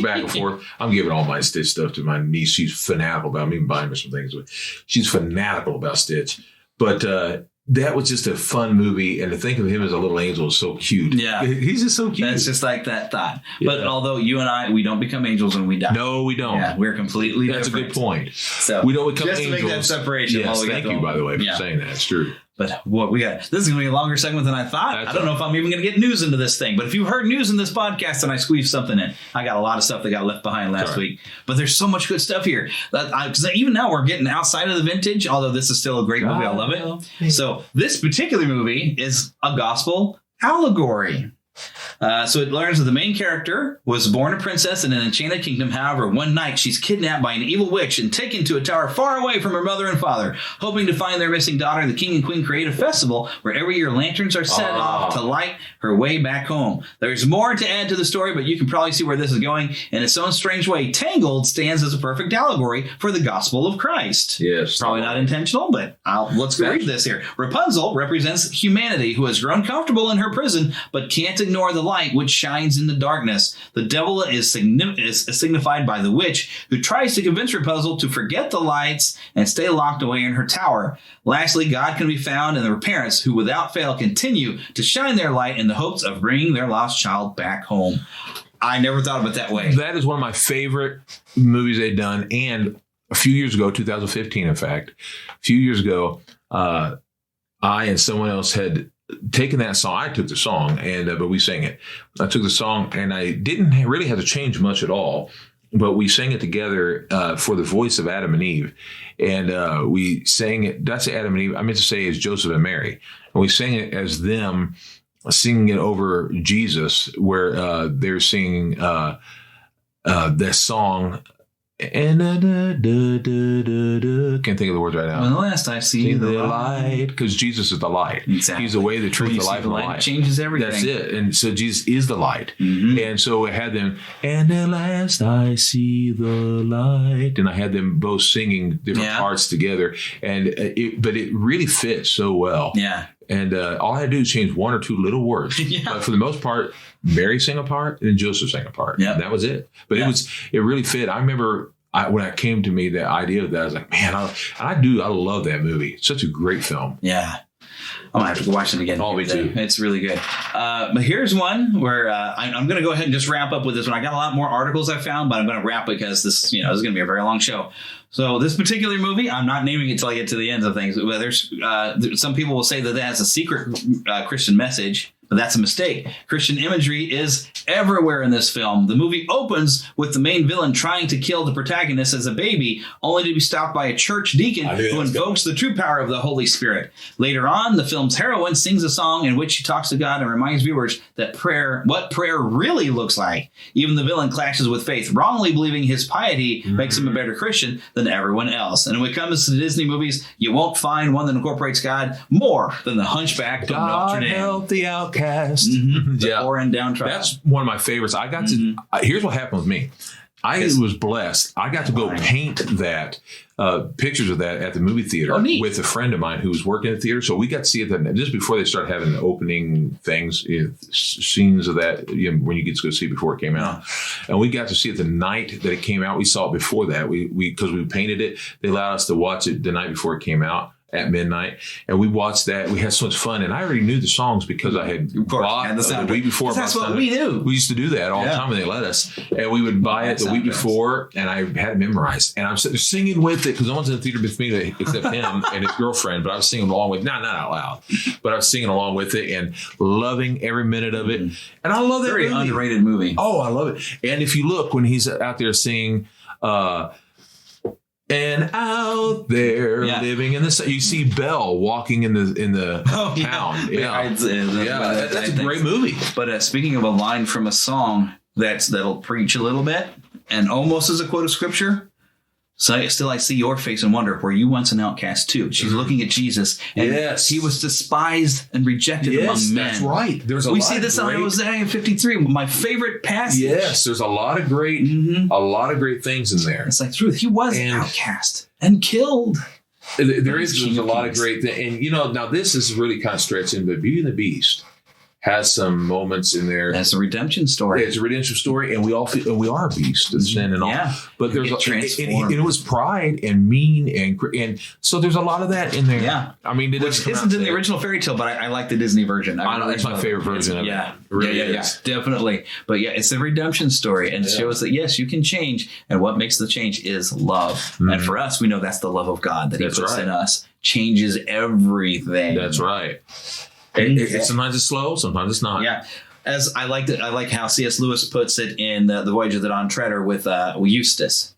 back and forth. I'm giving all my Stitch stuff to my niece. She's fanatical about it. I'm even buying her some things. But she's fanatical about Stitch. But that was just a fun movie, and to think of him as a little angel is so cute. Yeah. He's just so cute. That's just like that thought. Yeah. But although you and I, we don't become angels when we die. No, we don't. Yeah, we're completely That's different. a good point. So we don't become just angels. To make that separation. Yes, thank you, by the way, for saying that. It's true. But what we got, this is going to be a longer segment than I thought. I don't know if I'm even going to get news into this thing. But if you heard news in this podcast and I squeezed something in, I got a lot of stuff that got left behind last week. But there's so much good stuff here. Because even now we're getting outside of the vintage, although this is still a great movie. I love it. So this particular movie is a gospel allegory. So it learns that the main character was born a princess in an enchanted kingdom. However, one night she's kidnapped by an evil witch and taken to a tower far away from her mother and father. Hoping to find their missing daughter, the king and queen create a festival where every year lanterns are set off to light her way back home. There's more to add to the story, but you can probably see where this is going. In its own strange way, Tangled stands as a perfect allegory for the gospel of Christ. Yes. Probably not intentional, but let's go read this here. Rapunzel represents humanity who has grown comfortable in her prison, but can't ignore the light which shines in the darkness. The devil is signified by the witch who tries to convince Rapunzel to forget the lights and stay locked away in her tower. Lastly, God can be found in their parents who without fail continue to shine their light in the hopes of bringing their lost child back home. I never thought of it that way. That is one of my favorite movies they've done. And a few years ago, 2015, in fact, a few years ago, I and someone else had taken that song. I took the song, but we sang it. I took the song, and I didn't really have to change much at all. But we sang it together for the voice of Adam and Eve. And we sang it. That's Adam and Eve. I meant to say is Joseph and Mary. And we sang it as them singing it over Jesus, where they're singing this song. And can't think of the words right now. When last I see the light, because Jesus is the light. Exactly. He's the way, the truth, the life, and the light. It changes everything. That's it. And so Jesus is the light. Mm-hmm. And so I had them. And at last I see the light. And I had them both singing different parts together. And but it really fits so well. Yeah. And all I had to do is change one or two little words. But for the most part, Mary sang a part and Joseph sang a part. Yeah, that was it. But it really fit. I remember when it came to me, the idea of that, I was like, man, I love that movie. It's such a great film. Yeah. I'm going to have to watch it again. Oh, me too. It's really good. But here's one where I'm going to go ahead and just wrap up with this one. I got a lot more articles I found, but I'm going to wrap because this is going to be a very long show. So this particular movie, I'm not naming it until I get to the ends of things. But there's some people will say that it has a secret Christian message, but that's a mistake. Christian imagery is everywhere in this film. The movie opens with the main villain trying to kill the protagonist as a baby, only to be stopped by a church deacon who invokes the true power of the Holy Spirit. Later on, the film's heroine sings a song in which she talks to God and reminds viewers that what prayer really looks like. Even the villain clashes with faith, wrongly believing his piety makes him a better Christian than everyone else. And when it comes to Disney movies, you won't find one that incorporates God more than The Hunchback of Notre Dame. God help the outcast. The poor and downtrodden. That's one of my favorites. I got to. Here's what happened with me. I was blessed. I got to go paint that pictures of that at the movie theater with a friend of mine who was working at the theater. So we got to see it just before they started having the opening things, scenes of that when you get to go see it before it came out. And we got to see it the night that it came out. We saw it before that. Because we painted it. They allowed us to watch it the night before it came out at midnight, and we watched that. We had so much fun, and I already knew the songs because I had bought the week before. That's what we do. We used to do that all the time, and they let us. And we would buy it the week before, and I had it memorized. And I'm singing with it because no one's in the theater with me except him and his girlfriend. But I was singing along with, not out loud, but I was singing along with it and loving every minute of it. And I love that very underrated movie. Oh, I love it. And if you look when he's out there singing. And out there living in the sun, you see Belle walking in the town. That's a great movie. But speaking of a line from a song that'll preach a little bit and almost as a quote of scripture. So still I see your face and wonder, were you once an outcast too? She's looking at Jesus, and he was despised and rejected among men. That's right. We see this on Isaiah 53, my favorite passage. Yes, there's a lot of great things in there. It's like truth. He was an outcast and killed. There's a lot of great things. And now this is really kind of stretching, but Beauty and the Beast has some moments in there. That's a redemption story. It's a redemption story, and we are beasts of sin and all. But there's it was pride and mean and so there's a lot of that in there. Yeah, I mean, which isn't in the original fairy tale, but I like the Disney version. That's my favorite version of it. Yeah, really definitely. But it's a redemption story, and it shows that yes, you can change, and what makes the change is love. And for us, we know that's the love of God that He puts in us, changes everything. That's right. Sometimes it's slow, sometimes it's not. Yeah. As I liked it, I like how C.S. Lewis puts it in The Voyage of the Dawn Treader with Eustace.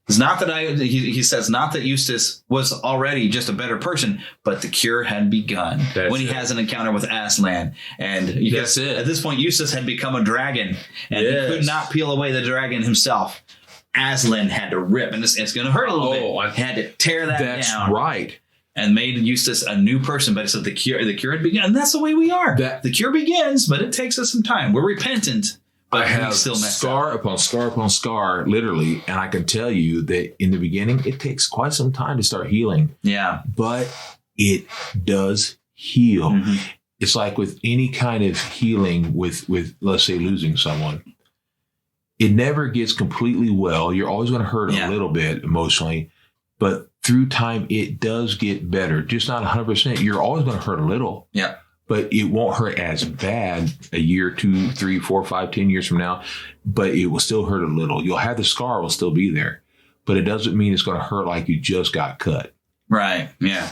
It's not that he says not that Eustace was already just a better person, but the cure had begun when he has an encounter with Aslan. And that's it. At this point, Eustace had become a dragon, and he could not peel away the dragon himself. Aslan had to rip, and it's going to hurt a little bit. He had to tear that down. That's right. And made Eustace a new person. But it said the cure had begun. And that's the way we are. The cure begins, but it takes us some time. We're repentant. But I have still scar upon scar upon scar, literally, and I can tell you that in the beginning, it takes quite some time to start healing. Yeah. But it does heal. Mm-hmm. It's like with any kind of healing with let's say, losing someone. It never gets completely well. You're always going to hurt a little bit emotionally, but through time, it does get better. Just not 100%. You're always going to hurt a little. Yeah. But it won't hurt as bad a year, 2, 3, 4, 5, 10 years from now. But it will still hurt a little. You'll have the scar will still be there. But it doesn't mean it's going to hurt like you just got cut. Right. Yeah.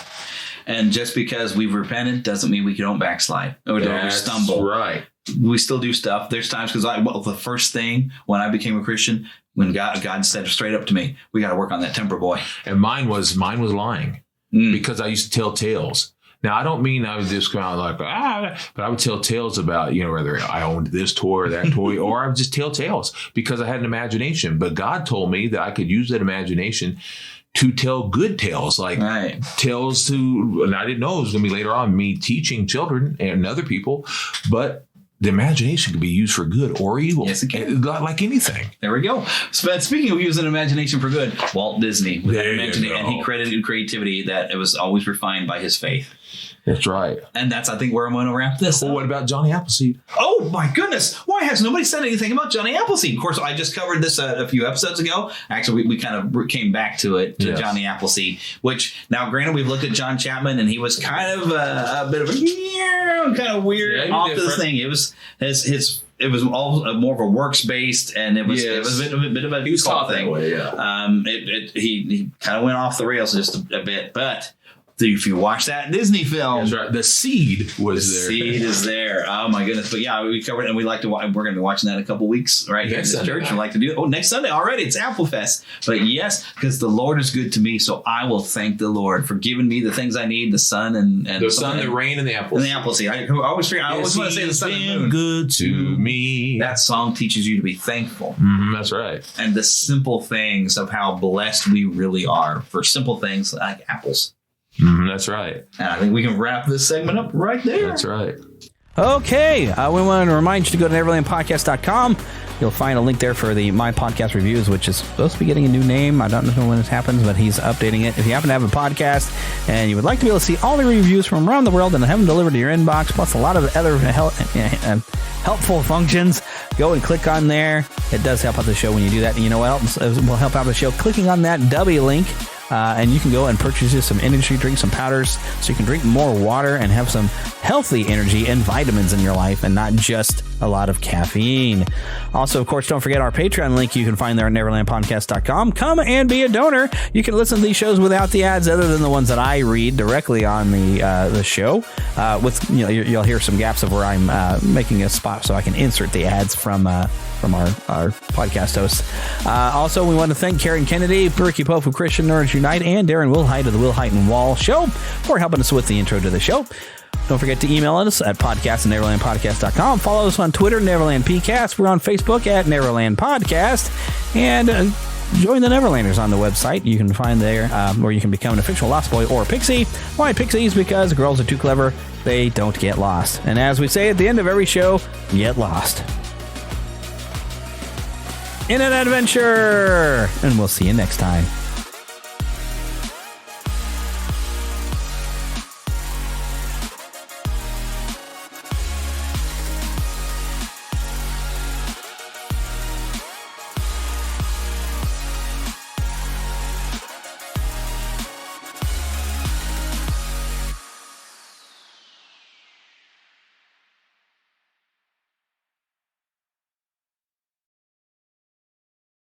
And just because we've repented doesn't mean we don't backslide or we stumble. Right. We still do stuff. There's times because the first thing when I became a Christian, when God said straight up to me, we got to work on that temper, boy. And mine was lying because I used to tell tales. Now, I don't mean I would just go out like, but I would tell tales about, whether I owned this toy or that toy, or I would just tell tales because I had an imagination. But God told me that I could use that imagination to tell good tales, like tales and I didn't know it was going to be later on me teaching children and other people, but the imagination can be used for good or evil. Yes, it can. Like anything. There we go. But speaking of using imagination for good, Walt Disney, and he credited creativity that it was always refined by his faith. That's right. And that's, I think, where I'm going to wrap this up. What about Johnny Appleseed? Oh, my goodness. Why has nobody said anything about Johnny Appleseed? Of course, I just covered this a few episodes ago. Actually, we kind of came back to it, to Johnny Appleseed, which, now, granted, we've looked at John Chapman, and he was kind of a bit of a kind of weird off this thing. It was it was all more of a works-based, and it was a bit of a he was taught thing. That way, he kind of went off the rails just a bit, but if you watch that Disney film, that's right. The seed was there. The seed is there. Oh my goodness! But yeah, we covered it, and we like to. We're going to be watching that in a couple weeks, right here in the church. We like to do it. Oh, next Sunday already. It's Apple Fest. But yes, because the Lord is good to me, so I will thank the Lord for giving me the things I need: the sun and the sun, the rain, and the apple. And the apple seed. I always want to say the sun and the moon. Good to me. That song teaches you to be thankful. That's right. And the simple things of how blessed we really are for simple things like apples. That's right. And I think we can wrap this segment up right there. That's right. Okay. We want to remind you to go to neverlandpodcast.com. You'll find a link there for the My Podcast Reviews, which is supposed to be getting a new name. I don't know when this happens, but he's updating it. If you happen to have a podcast and you would like to be able to see all the reviews from around the world and have them delivered to your inbox, plus a lot of other helpful functions, go and click on there. It does help out the show when you do that. And you know what else will help out the show? Clicking on that W link. And you can go and purchase you some energy drinks, some powders, so you can drink more water and have some healthy energy and vitamins in your life and not just a lot of caffeine. Also, of course, don't forget our Patreon link. You can find there at neverlandpodcast.com. Come and be a donor. You can listen to these shows without the ads other than the ones that I read directly on the show. You'll hear some gaps of where I'm making a spot so I can insert the ads from our podcast hosts. Also, we want to thank Karen Kennedy, Ricky Pope of Christian Nerds Unite, and Darren Wilhite of the Wilhite and Wall Show for helping us with the intro to the show. Don't forget to email us at podcast@neverlandpodcast.com. Follow us on Twitter, Neverland PCast. We're on Facebook at Neverland Podcast. And join the Neverlanders on the website. You can find there where you can become an official Lost Boy or Pixie. Why Pixies? Because girls are too clever. They don't get lost. And as we say at the end of every show, get lost in an adventure. And we'll see you next time.